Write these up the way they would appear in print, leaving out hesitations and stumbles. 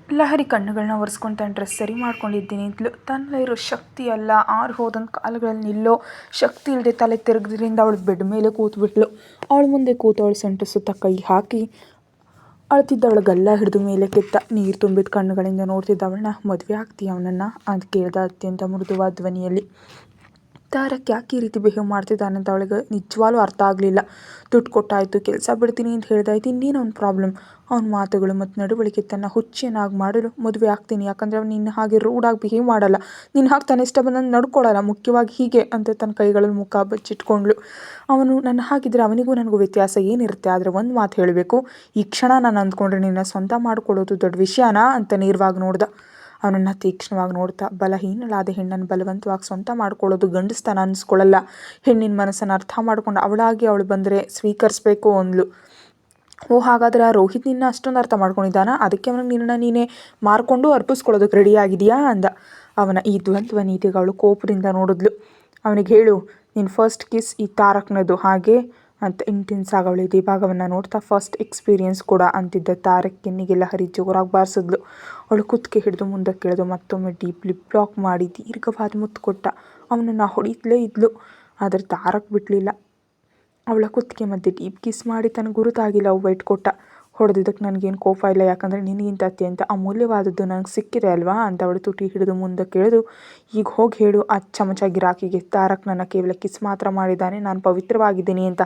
ಲಹರಿ ಕಣ್ಣುಗಳನ್ನ ಒರೆಸ್ಕೊಂಡು ತನ್ನ ಡ್ರೆಸ್ ಸರಿ ಮಾಡ್ಕೊಂಡಿದ್ದೀನಿ ಅಂತಲೂ ತನ್ನ ಇರೋ ಶಕ್ತಿ ಎಲ್ಲ ಆರು ಹೋದಂಥ ಕಾಲುಗಳಲ್ಲಿ ನಿಲ್ಲೋ ಶಕ್ತಿ ಇಲ್ಲದೆ ತಲೆ ತಿರುಗಿದ್ರಿಂದ ಅವಳು ಬೆಡ್ ಮೇಲೆ ಕೂತ್ಬಿಟ್ಲು. ಅವಳ ಮುಂದೆ ಕೂತು ಅವಳು ಸೊಂಟ ಸುತ್ತ ಕೈ ಹಾಕಿ ಅಳ್ತಿದ್ದವಳ ಗಲ್ಲ ಹಿಡಿದು ಮೇಲೆ ಕೆತ್ತ ನೀರು ತುಂಬಿದ ಕಣ್ಣುಗಳಿಂದ ನೋಡ್ತಿದ್ದವಳನ್ನ ಮದುವೆ ಆಗ್ತೀಯ ಅವನನ್ನು ಅಂತ ಕೇಳ್ದ ಅತ್ಯಂತ ಮೃದುವಾದ ಧ್ವನಿಯಲ್ಲಿ. ತಾರಕ್ ಯಾಕೆ ಈ ರೀತಿ ಬಿಹೇವ್ ಮಾಡ್ತಿದ್ದಾನೆ ಅಂತ ಅವಳಿಗೆ ನಿಜವಾಗ್ಲೂ ಅರ್ಥ ಆಗಲಿಲ್ಲ. ದುಡ್ಡು ಕೊಟ್ಟಾಯಿತು, ಕೆಲಸ ಬಿಡ್ತೀನಿ ಅಂತ ಹೇಳ್ದಾಯ್ತು, ಇನ್ನೇನು ಅವ್ನ ಪ್ರಾಬ್ಲಮ್? ಅವ್ನ ಮಾತುಗಳು ಮತ್ತು ನಡವಳಿಕೆ ತನ್ನ ಹುಚ್ಚೇನಾಗಿ ಮಾಡಲು ಮದುವೆ ಆಗ್ತೀನಿ, ಯಾಕಂದರೆ ಅವ್ನು ನಿನ್ನ ಹಾಗೆ ರೂಡಾಗಿ ಬಿಹೇವ್ ಮಾಡಲ್ಲ, ನಿನ್ನ ಹಾಗೆ ತನ್ನ ಇಷ್ಟ ಬಂದಂಗೆ ನಡ್ಕೊಳ್ಳಲ್ಲ, ಮುಖ್ಯವಾಗಿ ಹೀಗೆ ಅಂತ ತನ್ನ ಕೈಗಳಲ್ಲಿ ಮುಖ ಬಚ್ಚಿಟ್ಕೊಂಡ್ಳು. ಅವನು ನನ್ನ ಹಾಗಿದ್ರೆ ಅವನಿಗೂ ನನಗೂ ವ್ಯತ್ಯಾಸ ಏನಿರುತ್ತೆ? ಆದರೆ ಒಂದು ಮಾತು ಹೇಳಬೇಕು, ಈ ಕ್ಷಣ ನಾನು ಅಂದ್ಕೊಂಡ್ರೆ ನಿನ್ನ ಸ್ವಂತ ಮಾಡ್ಕೊಳ್ಳೋದು ದೊಡ್ಡ ವಿಷಯನಾ ಅಂತ ನೇರವಾಗಿ ನೋಡ್ದ. ಅವನನ್ನು ತೀಕ್ಷ್ಣವಾಗಿ ನೋಡ್ತಾ, ಬಲಹೀನಳಾದ ಹೆಣ್ಣನ್ನು ಬಲವಂತವಾಗಿ ಸ್ವಂತ ಮಾಡ್ಕೊಳ್ಳೋದು ಗಂಡಸ್ತನ ಅನ್ನಿಸ್ಕೊಳ್ಳಲ್ಲ. ಹೆಣ್ಣಿನ ಮನಸ್ಸನ್ನು ಅರ್ಥ ಮಾಡ್ಕೊಂಡು ಅವಳಾಗಿ ಅವಳು ಬಂದರೆ ಸ್ವೀಕರಿಸ್ಬೇಕು ಅಂದ್ಲು. ಓ, ಹಾಗಾದರೆ ಆ ರೋಹಿತ್ ನಿನ್ನ ಅಷ್ಟೊಂದು ಅರ್ಥ ಮಾಡ್ಕೊಂಡಿದ್ದಾನ? ಅದಕ್ಕೆ ಅವನಿಗೆ ನಿನ್ನನ್ನು ನೀನೇ ಮಾರ್ಕೊಂಡು ಅರ್ಪಿಸ್ಕೊಳ್ಳೋದಕ್ಕೆ ರೆಡಿಯಾಗಿದೆಯಾ ಅಂದ. ಅವನ ಈ ದ್ವಂದ್ವ ನೀತಿಗೆ ಅವಳು ಕೋಪದಿಂದ ನೋಡಿದ್ಲು. ಅವನಿಗೆ ಹೇಳು, ನಿನ್ನ ಫಸ್ಟ್ ಕಿಸ್ ಈ ತಾರಕ್ನದು ಹಾಗೆ ಅಂತ ಇಂಟೆನ್ಸ್ ಆಗಿ ಅವಳು ಇದೇ ಭಾಗವನ್ನು ನೋಡ್ತಾ, ಫಸ್ಟ್ ಎಕ್ಸ್ಪೀರಿಯನ್ಸ್ ಕೂಡ ಅಂತಿದ್ದ ತಾರಕ್ ಕೆನ್ನಿಗೆ ಲಹರಿ ಜೋರಾಗಿ ಬಾರಿಸಿದ್ಲು. ಅವಳು ಕುತ್ತಿಗೆ ಹಿಡಿದು ಮುಂದಕ್ಕೆ ಎಳೆದು ಮತ್ತೊಮ್ಮೆ ಡೀಪ್ಲಿ ಬ್ಲಾಕ್ ಮಾಡಿ ದೀರ್ಘವಾದ ಮುತ್ತು ಕೊಟ್ಟ. ಅವನನ್ನು ಹೊಡಿತಲೇ ಇದ್ಲು, ಆದರೆ ತಾರಕ್ ಬಿಡಲಿಲ್ಲ. ಅವಳ ಕುತ್ತಿಗೆ ಮಧ್ಯೆ ಡೀಪ್ ಕಿಸ್ ಮಾಡಿ ತನ್ನ ಗುರುತಾಗಿ ಲವ್ ಬೈಟ್ ಕೊಟ್ಟ. ಹೊಡೆದಿದ್ದಕ್ಕೆ ನನಗೇನು ಕೋಪ ಇಲ್ಲ, ಯಾಕಂದರೆ ನಿನಗಿಂತ ಅತ್ಯಂತ ಅಮೂಲ್ಯವಾದದ್ದು ನನಗೆ ಸಿಕ್ಕಿದೆ ಅಲ್ವಾ ಅಂತ ಅವಳು ತುಟಿ ಹಿಡಿದು ಮುಂದಕ್ಕೆ ಎಳೆದು, ಈಗ ಹೋಗಿ ಹೇಳು ಆ ಚಮಚ ಗಿರಾಕಿಗೆ ತಾರಕ್ ನನ್ನ ಕೇವಲ ಕಿಸ್ ಮಾತ್ರ ಮಾಡಿದ್ದಾನೆ, ನಾನು ಪವಿತ್ರವಾಗಿದ್ದೀನಿ ಅಂತ.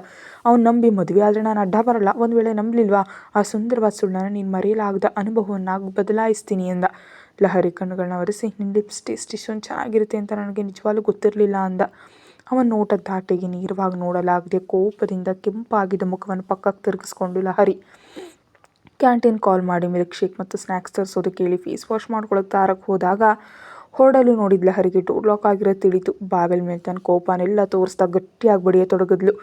ಅವ್ನು ನಂಬಿ ಮದುವೆ ಆದರೆ ನಾನು ಅಡ್ಡ ಬರಲ್ಲ. ಒಂದು ವೇಳೆ ನಂಬಲಿಲ್ವಾ, ಆ ಸುಂದರವಾದ ಸುಳ್ಳನ್ನು ನೀನು ಮರೆಯಲಾಗದ ಅನುಭವವನ್ನಾಗಿ ಬದಲಾಯಿಸ್ತೀನಿ ಅಂದ. ಲಹರಿ ಕಣ್ಣುಗಳನ್ನ ಒರೆಸಿ, ನಿನ್ನ ಲಿಪ್ಸ್ ಟೇಸ್ಟ್ ಇಷ್ಟೊಂದು ಚೆನ್ನಾಗಿರುತ್ತೆ ಅಂತ ನನಗೆ ನಿಜವಾಗ್ಲೂ ಗೊತ್ತಿರಲಿಲ್ಲ ಅಂದ. ಅವನ ನೋಟದ ಧಾಟೆಗೆ ನೇರವಾಗಿ ನೋಡಲಾಗದೆ ಕೋಪದಿಂದ ಕೆಂಪಾಗಿದ್ದ ಮುಖವನ್ನು ಪಕ್ಕಕ್ಕೆ ತಿರುಗಿಸ್ಕೊಂಡು ಲಹರಿ ಕ್ಯಾಂಟೀನ್ ಕಾಲ್ ಮಾಡಿ ಮಿಲ್ಕ್ ಶೇಕ್ ಮತ್ತು ಸ್ನ್ಯಾಕ್ಸ್ ತರಿಸೋದಕ್ಕೆ ಹೇಳಿ ಫೇಸ್ ವಾಶ್ ಮಾಡ್ಕೊಳ್ಳೋಕೆ ತಾರಕ್ ಹೋದಾಗ ಹೊರಡಲು ನೋಡಿದ ಲಹರಿಗೆ ಡೋರ್ ಲಾಕ್ ಆಗಿರೋದು ತಿಳಿತು. ಬಾಗಿಲ ಮೇಲೆ ತನ್ನ ಕೋಪನೆಲ್ಲ ತೋರಿಸ್ತಾ ಗಟ್ಟಿಯಾಗಿ ಬಡಿಯತೊಡಗಿದ್ಲು.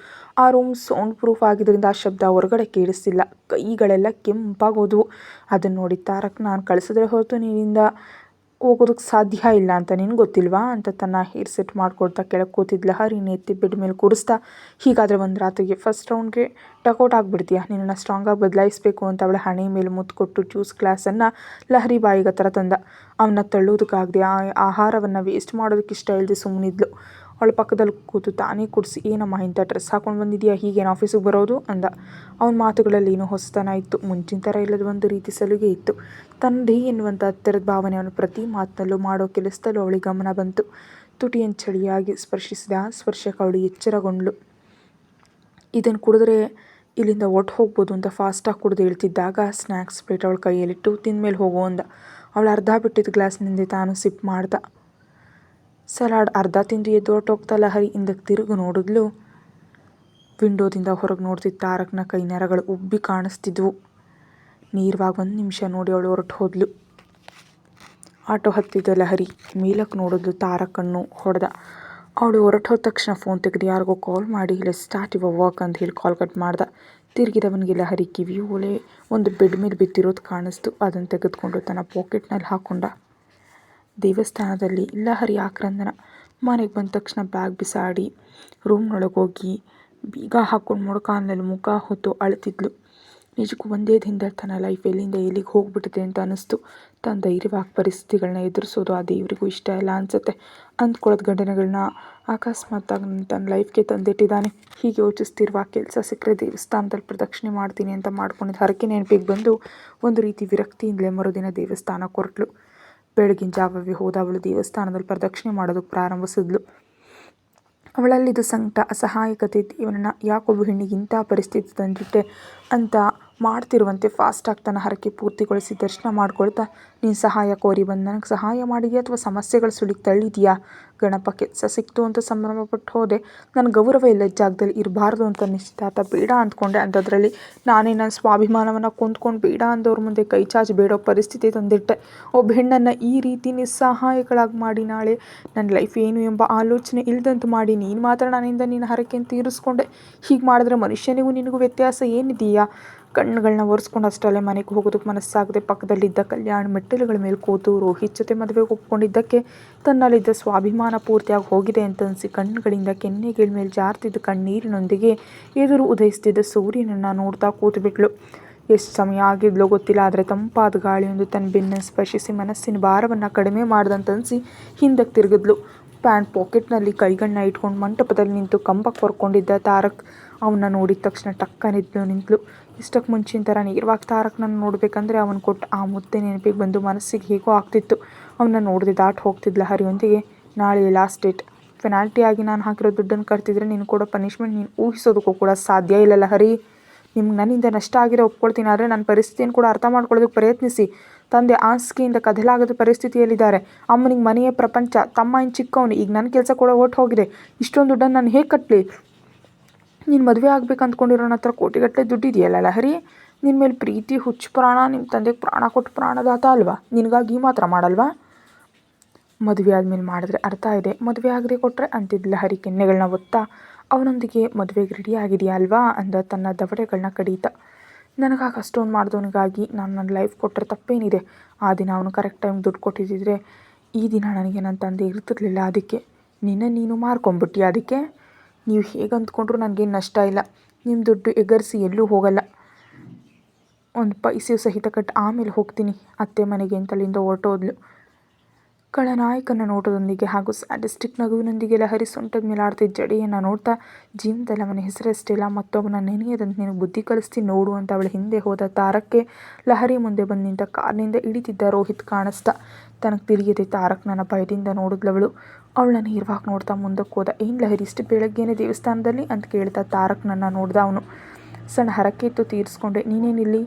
ಆ ರೂಮ್ ಸೌಂಡ್ ಪ್ರೂಫ್ ಆಗಿದ್ದರಿಂದ ಆ ಶಬ್ದ ಹೊರಗಡೆ ಕೇಳಿಸ್ತಿಲ್ಲ. ಕೈಗಳೆಲ್ಲ ಕೆಂಪಾಗೋದ್ವು. ಅದನ್ನು ನೋಡಿ ತಾರಕ್, ನಾನು ಕಳಿಸಿದ್ರೆ ಹೊರತು ನೀನಿಂದ ಹೋಗೋದಕ್ಕೆ ಸಾಧ್ಯ ಇಲ್ಲ ಅಂತ ನಿನ್ಗೆ ಗೊತ್ತಿಲ್ವಾ ಅಂತ ತನ್ನ ಹೇರ್ ಸೆಟ್ ಮಾಡ್ಕೊಡ್ತಾ ಕೆಳಗೆ ಕೂತಿದ್ದ ಲಹರಿನ ಎತ್ತಿ ಬೆಡ್ ಮೇಲೆ ಕೂರಿಸ್ತಾ, ಹೀಗಾದರೆ ಒಂದು ರಾತ್ರಿಗೆ ಫಸ್ಟ್ ರೌಂಡ್ಗೆ ಟಕೌಟ್ ಆಗಿಬಿಡ್ತೀಯಾ, ನಿನ್ನನ್ನು ಸ್ಟ್ರಾಂಗಾಗಿ ಬದಲಾಯಿಸಬೇಕು ಅಂತ ಅವಳ ಹಣೆ ಮೇಲೆ ಮುತ್ತು ಕೊಟ್ಟು ಜ್ಯೂಸ್ ಗ್ಲಾಸನ್ನು ಲಹರಿ ಬಾಯಿಗೆ ಹತ್ರ ತಂದ. ಅವನ್ನ ತಳ್ಳೋದಕ್ಕಾಗದೆ ಆ ಆಹಾರವನ್ನು ವೇಸ್ಟ್ ಮಾಡೋದಕ್ಕೆ ಇಷ್ಟ ಇಲ್ಲದೆ ಸುಮ್ಮನಿದ್ಲು. ಅವಳ ಪಕ್ಕದಲ್ಲಿ ಕೂತು ತಾನೇ ಕುಡಿಸಿ, ಏನಮ್ಮ ಇಂಥ ಡ್ರೆಸ್ ಹಾಕೊಂಡು ಬಂದಿದೆಯಾ, ಹೀಗೇನು ಆಫೀಸಿಗೆ ಬರೋದು ಅಂದ. ಅವನ ಮಾತುಗಳಲ್ಲಿ ಏನೋ ಹೊಸತನ ಇತ್ತು, ಮುಂಚಿನ ಥರ ಇಲ್ಲದ ಒಂದು ರೀತಿ ಸಲುಗೆ ಇತ್ತು. ತನ್ನದೇ ಎನ್ನುವಂಥ ಹತ್ತಿರದ ಭಾವನೆ ಅವನು ಪ್ರತಿ ಮಾತಿನಲ್ಲೂ ಮಾಡೋ ಕೆಲಸದಲ್ಲೂ ಅವಳಿಗೆ ಗಮನ ಬಂತು. ತುಟಿಯನ್ನು ಚಳಿಯಾಗಿ ಸ್ಪರ್ಶಿಸಿದ ಆ ಸ್ಪರ್ಶಕ್ಕೆ ಅವಳು ಎಚ್ಚರಗೊಂಡ್ಳು. ಇದನ್ನು ಕುಡಿದ್ರೆ ಇಲ್ಲಿಂದ ಒಟ್ಟು ಹೋಗ್ಬೋದು ಅಂತ ಫಾಸ್ಟಾಗಿ ಕುಡಿದು ಹೇಳ್ತಿದ್ದಾಗ ಸ್ನ್ಯಾಕ್ಸ್ ಪ್ಲೇಟ್ ಅವಳ ಕೈಯಲ್ಲಿಟ್ಟು, ತಿಂದಮೇಲೆ ಹೋಗೋ ಅಂದ. ಅವಳು ಅರ್ಧ ಬಿಟ್ಟಿದ್ದ ಗ್ಲಾಸ್ನಿಂದ ತಾನು ಸಿಪ್ ಮಾಡ್ದ. ಸಲಾಡ್ ಅರ್ಧ ತಿಂದು ಎದ್ದು ಹೊರಟೋಗ್ತಾ ಲಹರಿ ಹಿಂದಕ್ಕೆ ತಿರುಗಿ ನೋಡಿದ್ಲು. ವಿಂಡೋದಿಂದ ಹೊರಗೆ ನೋಡ್ತಿದ್ದ ತಾರಕ್ನ ಕೈ ನರಗಳು ಉಬ್ಬಿ ಕಾಣಿಸ್ತಿದ್ವು. ನೇರವಾಗಿ 1 ನಿಮಿಷ ನೋಡಿ ಅವಳು ಹೊರಟು ಹೋದ್ಲು. ಆಟೋ ಹತ್ತಿದ್ದ ಲಹರಿ ಮೇಲಕ್ಕೆ ನೋಡಿದ್ಲು. ತಾರಕನ್ನು ಹೊಡೆದ. ಅವಳು ಹೊರಟು ಹೋದ ತಕ್ಷಣ ಫೋನ್ ತೆಗೆದು ಯಾರಿಗೋ ಕಾಲ್ ಮಾಡಿ, ಲೆಟ್ಸ್ ಸ್ಟಾರ್ಟ್ ಯುವರ್ ವಾಕ್ ಅಂತ ಹೇಳಿ ಕಾಲ್ ಕಟ್ ಮಾಡ್ದ. ತಿರುಗಿದವನಿಗೆ ಲಹರಿ ಕಿವಿ ಓಲೆ ಒಂದು ಬೆಡ್ ಮೇಲೆ ಬಿದ್ದಿರೋದು ಕಾಣಿಸ್ತು. ಅದನ್ನು ತೆಗೆದುಕೊಂಡು ತನ್ನ ಪಾಕೆಟ್ನಲ್ಲಿ ಹಾಕ್ಕೊಂಡ. ದೇವಸ್ಥಾನದಲ್ಲಿ ಲಹರಿ ಆಕ್ರಂದನ. ಮನೆಗೆ ಬಂದ ತಕ್ಷಣ ಬ್ಯಾಗ್ ಬಿಸಾಡಿ ರೂಮ್ನೊಳಗೆ ಹೋಗಿ ಬೀಗ ಹಾಕ್ಕೊಂಡು ಮೊಣಕಾಲಿನಲ್ಲಿ ಮುಖ ಹೊತ್ತು ಅಳ್ತಿದ್ಲು. ನಿಜಕ್ಕೂ ಒಂದೇ ದಿನದಲ್ಲಿ ತನ್ನ ಲೈಫ್ ಎಲ್ಲಿಂದ ಎಲ್ಲಿಗೆ ಹೋಗ್ಬಿಟ್ಟಿದೆ ಅಂತ ಅನ್ನಿಸ್ತು. ತನ್ನ ಧೈರ್ಯವಾಗಿ ಪರಿಸ್ಥಿತಿಗಳನ್ನ ಎದುರಿಸೋದು ಆ ದೇವರಿಗೂ ಇಷ್ಟ ಇಲ್ಲ ಅನಿಸುತ್ತೆ. ಅಂದ್ಕೊಳ್ಳೋದು ಘಟನೆಗಳನ್ನ ಅಕಸ್ಮಾತ್ತಾಗಿ ತನ್ನ ಲೈಫ್ಗೆ ತಂದಿಟ್ಟಿದ್ದಾನೆ. ಹೀಗೆ ಯೋಚಿಸ್ತಿರುವಾಗ ಕೆಲಸ ಸಿಕ್ಕರೆ ದೇವಸ್ಥಾನದಲ್ಲಿ ಪ್ರದಕ್ಷಿಣೆ ಮಾಡ್ತೀನಿ ಅಂತ ಮಾಡ್ಕೊಂಡಿದ್ದು ಹರಕೆ ನೆನಪಿಗೆ ಬಂದು ಒಂದು ರೀತಿ ವಿರಕ್ತಿಯಿಂದಲೇ ಮರುದಿನ ದೇವಸ್ಥಾನಕ್ಕೆ ಹೊರಟ್ಲು. ಬೆಳಗಿನ ಜಾವವೇ ಹೋದ ಅವಳು ದೇವಸ್ಥಾನದಲ್ಲಿ ಪ್ರದಕ್ಷಿಣೆ ಮಾಡೋದಕ್ಕೆ ಪ್ರಾರಂಭಿಸಿದ್ಲು. ಅವಳಲ್ಲಿದ್ದ ಸಂಕಟ, ಅಸಹಾಯಕತೆ, ದೇವನನ್ನು ಯಾಕೊಬ್ಬ ಹೆಣ್ಣಿಗೆ ಇಂಥ ಪರಿಸ್ಥಿತಿ ತಂದಿಟ್ಟೆ ಅಂತ ಮಾಡ್ತಿರುವಂತೆ ಫಾಸ್ಟಾಗಿ ತನ್ನ ಹರಕೆ ಪೂರ್ತಿಗೊಳಿಸಿ ದರ್ಶನ ಮಾಡ್ಕೊಳ್ತಾ, ನೀನು ಸಹಾಯ ಕೋರಿ ಬಂದು ನನಗೆ ಸಹಾಯ ಮಾಡಿದೆಯಾ ಅಥವಾ ಸಮಸ್ಯೆಗಳು ಸುಳಿಗೆ ತಳ್ಳಿದೆಯಾ? ಗಣಪ ಕೆಲಸ ಸಿಕ್ತು ಅಂತ ಸಂಭ್ರಮಪಟ್ಟು ಹೋದೆ, ನನ್ನ ಗೌರವ ಇಲ್ಲ ಜಾಗದಲ್ಲಿ ಇರಬಾರ್ದು ಅಂತ ನಿಶ್ಚಿತಾರ್ಥ ಬೇಡ ಅಂದ್ಕೊಂಡೆ. ಅಂಥದ್ರಲ್ಲಿ ನಾನೇ ನನ್ನ ಸ್ವಾಭಿಮಾನವನ್ನು ಕೊಂದ್ಕೊಂಡು ಬೇಡ ಅಂದವ್ರ ಮುಂದೆ ಕೈ ಚಾಚಿ ಬೇಡೋ ಪರಿಸ್ಥಿತಿ ತಂದಿಟ್ಟೆ. ಒಬ್ಬ ಹೆಣ್ಣನ್ನು ಈ ರೀತಿ ನಿಸ್ಸಹಾಯಕಳಾಗಿ ಮಾಡಿ ನಾಳೆ ನನ್ನ ಲೈಫ್ ಏನು ಎಂಬ ಆಲೋಚನೆ ಇಲ್ಲದಂತೂ ಮಾಡಿ ನೀನು ಮಾತ್ರ ನನ್ನಿಂದ ನಿನ್ನ ಹರಕೆಯನ್ನು ತೀರಿಸ್ಕೊಂಡೆ. ಹೀಗೆ ಮಾಡಿದ್ರೆ ಮನುಷ್ಯನಿಗೂ ನಿನಗೂ ವ್ಯತ್ಯಾಸ ಏನಿದೆಯಾ? ಕಣ್ಣುಗಳನ್ನ ಒರೆಸ್ಕೊಂಡು ಅಷ್ಟರಲ್ಲೇ ಮನೆಗೆ ಹೋಗೋದಕ್ಕೆ ಮನಸ್ಸಾಗದೆ ಪಕ್ಕದಲ್ಲಿದ್ದ ಕಲ್ಯಾಣ ಮೆಟ್ಟಿಲುಗಳ ಮೇಲೆ ಕೂತು ರೋಹಿತ್ ಜೊತೆ ಮದುವೆಗೆ ಒಪ್ಕೊಂಡಿದ್ದಕ್ಕೆ ತನ್ನಲ್ಲಿದ್ದ ಸ್ವಾಭಿಮಾನ ಪೂರ್ತಿಯಾಗಿ ಹೋಗಿದೆ ಅಂತ ಅನಿಸಿ ಕಣ್ಣುಗಳಿಂದ ಕೆನ್ನೆಗಳ ಮೇಲೆ ಜಾರ್ತಿದ್ದ ಕಣ್ಣೀರಿನೊಂದಿಗೆ ಎದುರು ಉದಯಿಸ್ತಿದ್ದ ಸೂರ್ಯನನ್ನು ನೋಡ್ತಾ ಕೂತುಬಿಟ್ಲು. ಎಷ್ಟು ಸಮಯ ಆಗಿದ್ಲೋ ಗೊತ್ತಿಲ್ಲ, ಆದರೆ ತಂಪಾದ ಗಾಳಿಯೊಂದು ತನ್ನ ಬೆನ್ನು ಸ್ಪರ್ಶಿಸಿ ಮನಸ್ಸಿನ ಭಾರವನ್ನು ಕಡಿಮೆ ಮಾಡ್ದಂತನಿಸಿ ಹಿಂದಕ್ಕೆ ತಿರುಗಿದ್ಲು. ಪ್ಯಾಂಟ್ ಪಾಕೆಟ್ನಲ್ಲಿ ಕೈಗಳನ್ನ ಇಟ್ಕೊಂಡು ಮಂಟಪದಲ್ಲಿ ನಿಂತು ಕಂಬಕ್ಕೆ ಹೊರ್ಕೊಂಡಿದ್ದ ತಾರಕ್ ಅವನ್ನ ನೋಡಿದ ತಕ್ಷಣ ಟಕ್ಕನಿದ್ಲು ನಿಂತಳು. ಇಷ್ಟಕ್ಕೆ ಮುಂಚಿನ ಥರ ನೇರವಾಗಿ ತಾರಕ್ನನ್ನು ನೋಡಬೇಕಂದ್ರೆ ಅವನು ಕೊಟ್ಟು ಆ ಮುದ್ದೆ ನೆನಪಿಗೆ ಬಂದು ಮನಸ್ಸಿಗೆ ಹೇಗೋ ಆಗ್ತಿತ್ತು. ಅವನ್ನ ನೋಡದೆ ದಾಟಿ ಹೋಗ್ತಿದ್ಲ ಹರಿಯೊಂದಿಗೆ. ನಾಳೆ ಲಾಸ್ಟ್ ಡೇಟ್, ಪೆನಾಲ್ಟಿ ಆಗಿ ನಾನು ಹಾಕಿರೋ ದುಡ್ಡನ್ನು ಕಟ್ತಿದ್ರೆ ನೀನು ಕೊಡೋ ಪನಿಷ್ಮೆಂಟ್ ನೀನು ಊಹಿಸೋದಕ್ಕೂ ಕೂಡ ಸಾಧ್ಯ ಇಲ್ಲಲ್ಲ ಹರಿ. ನಿಮ್ಗೆ ನನ್ನಿಂದ ನಷ್ಟ ಆಗಿದೆ ಒಪ್ಕೊಳ್ತೀನಿ, ಆದರೆ ನನ್ನ ಪರಿಸ್ಥಿತಿಯನ್ನು ಕೂಡ ಅರ್ಥ ಮಾಡ್ಕೊಳ್ಳೋದಕ್ಕೆ ಪ್ರಯತ್ನಿಸಿ. ತಂದೆ ಹಾಸಿಗೆಯಿಂದ ಕದಲಾಗದ ಪರಿಸ್ಥಿತಿಯಲ್ಲಿದ್ದಾರೆ. ಅಮ್ಮನಿಗೆ ಮನೆಯೇ ಪ್ರಪಂಚ, ತಮ್ಮ ಇನ್ನು ಚಿಕ್ಕವನು, ಈಗ ನನ್ನ ಕೆಲಸ ಕೂಡ ಒಟ್ಟು ಹೋಗಿದೆ. ಇಷ್ಟೊಂದು ದುಡ್ಡನ್ನು ನಾನು ಹೇಗೆ ಕಟ್ಟಲಿ? ನೀನು ಮದುವೆ ಆಗ್ಬೇಕು ಅಂದ್ಕೊಂಡಿರೋನ ಹತ್ರ ಕೋಟಿಗಟ್ಟಲೆ ದುಡ್ಡಿದೆಯಲ್ಲ ಲಹರಿ. ನಿನ್ನ ಮೇಲೆ ಪ್ರೀತಿ ಹುಚ್ಚು ಪ್ರಾಣ, ನಿಮ್ಮ ತಂದೆಗೆ ಪ್ರಾಣ ಕೊಟ್ಟು ಪ್ರಾಣದಾತ ಅಲ್ವಾ? ನಿನಗಾಗಿ ಈ ಮಾತ್ರ ಮಾಡಲ್ವಾ? ಮದುವೆ ಆದಮೇಲೆ ಮಾಡಿದ್ರೆ ಅರ್ಥ ಇದೆ, ಮದುವೆ ಆಗದೆ ಕೊಟ್ಟರೆ ಅಂತಿದ್ದ ಲಹರಿ ಕೆನ್ನೆಗಳನ್ನ ಒತ್ತಾ. ಅವನೊಂದಿಗೆ ಮದುವೆಗೆ ರೆಡಿ ಆಗಿದೆಯಾ ಅಲ್ವಾ ಅಂದ ತನ್ನ ದವಡೆಗಳನ್ನ ಕಡೀತ. ನನಗಾಗಿ ಅಷ್ಟೊಂದು ಮಾಡಿದವನಿಗಾಗಿ ನಾನು ನನ್ನ ಲೈಫ್ ಕೊಟ್ಟರೆ ತಪ್ಪೇನಿದೆ? ಆ ದಿನ ಅವನು ಕರೆಕ್ಟ್ ಟೈಮ್ ದುಡ್ಡು ಕೊಟ್ಟಿದ್ದಿದ್ರೆ ಈ ದಿನ ನನಗೆ ನನ್ನ ತಂದೆ ಇರ್ತಿರ್ಲಿಲ್ಲ. ಅದಕ್ಕೆ ನೀನು ಮಾರ್ಕೊಂಬಿಟ್ಟು ಅದಕ್ಕೆ ನೀವು ಹೇಗೆ ಅಂದ್ಕೊಂಡ್ರು ನನಗೇನು ನಷ್ಟ ಇಲ್ಲ. ನಿಮ್ಮ ದುಡ್ಡು ಎಗರಿಸಿ ಎಲ್ಲೂ ಹೋಗಲ್ಲ. ಒಂದು ಪೈಸೆಯು ಸಹಿತ ಕಟ್ಟು ಆಮೇಲೆ ಹೋಗ್ತೀನಿ ಅತ್ತೆ ಮನೆಗೆ ಅಂತಲಿಂದ ಹೊರಟೋದ್ಲು. ಖಳನಾಯಕನ ನೋಟದೊಂದಿಗೆ ಹಾಗೂ ಸ್ಯಾಡಿಸ್ಟಿಕ್ ನಗುವಿನೊಂದಿಗೆ ಲಹರಿ ಸೊಂಟದ ಮೇಲೆ ಆಡ್ತಿದ್ದ ಜಡೆಯನ್ನು ನೋಡ್ತಾ, ಜೀವನದಲ್ಲಿ ಅವನ ಹೆಸರಷ್ಟಿಲ್ಲ ಮತ್ತೊಬ್ಬನ ನೆನೆಯದಂತೆ ನಿನಗೆ ಬುದ್ಧಿ ಕಲಿಸ್ತೀನಿ ನೋಡು ಅಂತ ಅವಳ ಹಿಂದೆ ಹೋದ ತಾರಕ್ಕೆ ಲಹರಿ ಮುಂದೆ ಬಂದು ನಿಂತ ಕಾರ್ನಿಂದ ಇಳಿತಿದ್ದ ರೋಹಿತ್ ಕಾಣಿಸ್ತಾ. ತನಗೆ ತಿಳಿಯದೆ ತಾರಕ್ನನ್ನ ಭಯದಿಂದ ನೋಡಿದ್ಲವಳು. ಅವಳನ್ನ ನೇರವಾಗಿ ನೋಡ್ತಾ ಮುಂದಕ್ಕೆ ಹೋದ. ಏನು ಲಹರಿ ಇಷ್ಟು ಬೆಳಗ್ಗೆನೇ ದೇವಸ್ಥಾನದಲ್ಲಿ ಅಂತ ಕೇಳ್ತಾ ತಾರಕ್ನನ್ನ ನೋಡ್ದ ಅವನು. ಸಣ್ಣ ಹರಕೆ ಇತ್ತು, ತೀರಿಸ್ಕೊಂಡೆ. ನೀನೇನಿಲ್ಲಿ?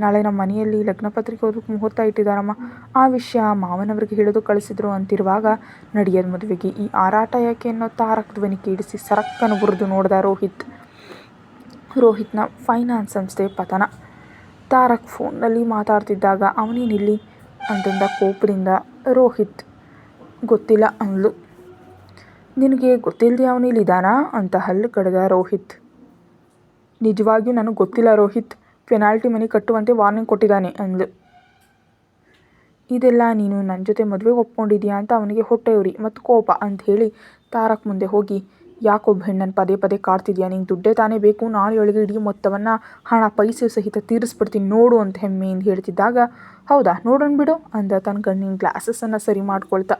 ನಾಳೆ ನಮ್ಮ ಮನೆಯಲ್ಲಿ ಲಗ್ನ ಪತ್ರಿಕೆ ಓದೋಕ್ಕೆ ಮುಹೂರ್ತ ಇಟ್ಟಿದ್ದಾರಮ್ಮ. ಆ ವಿಷಯ ಮಾವನವ್ರಿಗೆ ಹೇಳೋದು ಕಳಿಸಿದ್ರು ಅಂತಿರುವಾಗ ನಡೆಯೋದ ಮದುವೆಗೆ ಈ ಆರಾಟ ಯಾಕೆ ಅನ್ನೋ ತಾರಕ್ ಧ್ವನಿ ಕೇಳಿಸಿ ಸರಕ್ಕನ್ನು ಬುರಿದು ನೋಡ್ದ ರೋಹಿತ್ನ ಫೈನಾನ್ಸ್ ಸಂಸ್ಥೆ ಪತನ. ತಾರಕ್ ಫೋನ್ನಲ್ಲಿ ಮಾತಾಡ್ತಿದ್ದಾಗ ಅವನೇನಿಲ್ಲಿ ಅಂತಂದ ಕೋಪದಿಂದ. ರೋಹಿತ್ ಗೊತ್ತಿಲ್ಲ ಅಂದ್ಲು. ನಿನಗೆ ಗೊತ್ತಿಲ್ಲದೆ ಅವನಿಲ್ಲಿದ್ದಾನಾ ಅಂತ ಹಲ್ಲು ಕಡ್ದ ರೋಹಿತ್. ನಿಜವಾಗಿಯೂ ನನಗೆ ಗೊತ್ತಿಲ್ಲ ರೋಹಿತ್, ಪೆನಾಲ್ಟಿ ಮನಿ ಕಟ್ಟುವಂತೆ ವಾರ್ನಿಂಗ್ ಕೊಟ್ಟಿದ್ದಾನೆ ಅಂದ್ಲು. ಇದೆಲ್ಲ ನೀನು ನನ್ನ ಜೊತೆ ಮದುವೆಗೆ ಒಪ್ಕೊಂಡಿದ್ಯಾ ಅಂತ ಅವನಿಗೆ ಹೊಟ್ಟೆಯುರಿ ಮತ್ತು ಕೋಪ ಅಂತ ಹೇಳಿ ತಾರಕ್ ಮುಂದೆ ಹೋಗಿ, ಯಾಕೊಬ್ಬ ಹೆಣ್ಣನ್ನು ಪದೇ ಪದೇ ಕಾಡ್ತಿದ್ಯಾ? ನಿಂಗೆ ದುಡ್ಡೇ ತಾನೇ ಬೇಕು, ನಾಳೆಯೊಳಗೆ ಇಡೀ ಮೊತ್ತವನ್ನು ಹಣ ಪೈಸೆ ಸಹಿತ ತೀರಿಸ್ಬಿಡ್ತೀನಿ ನೋಡು ಅಂತ ಹೆಮ್ಮೆಯಿಂದ ಹೇಳ್ತಿದ್ದಾಗ, ಹೌದಾ ನೋಡೋಣ ಬಿಡು ಅಂದ ತನ್ನ ಕಣ್ಣಿನ ಗ್ಲಾಸಸನ್ನು ಸರಿ ಮಾಡ್ಕೊಳ್ತಾ.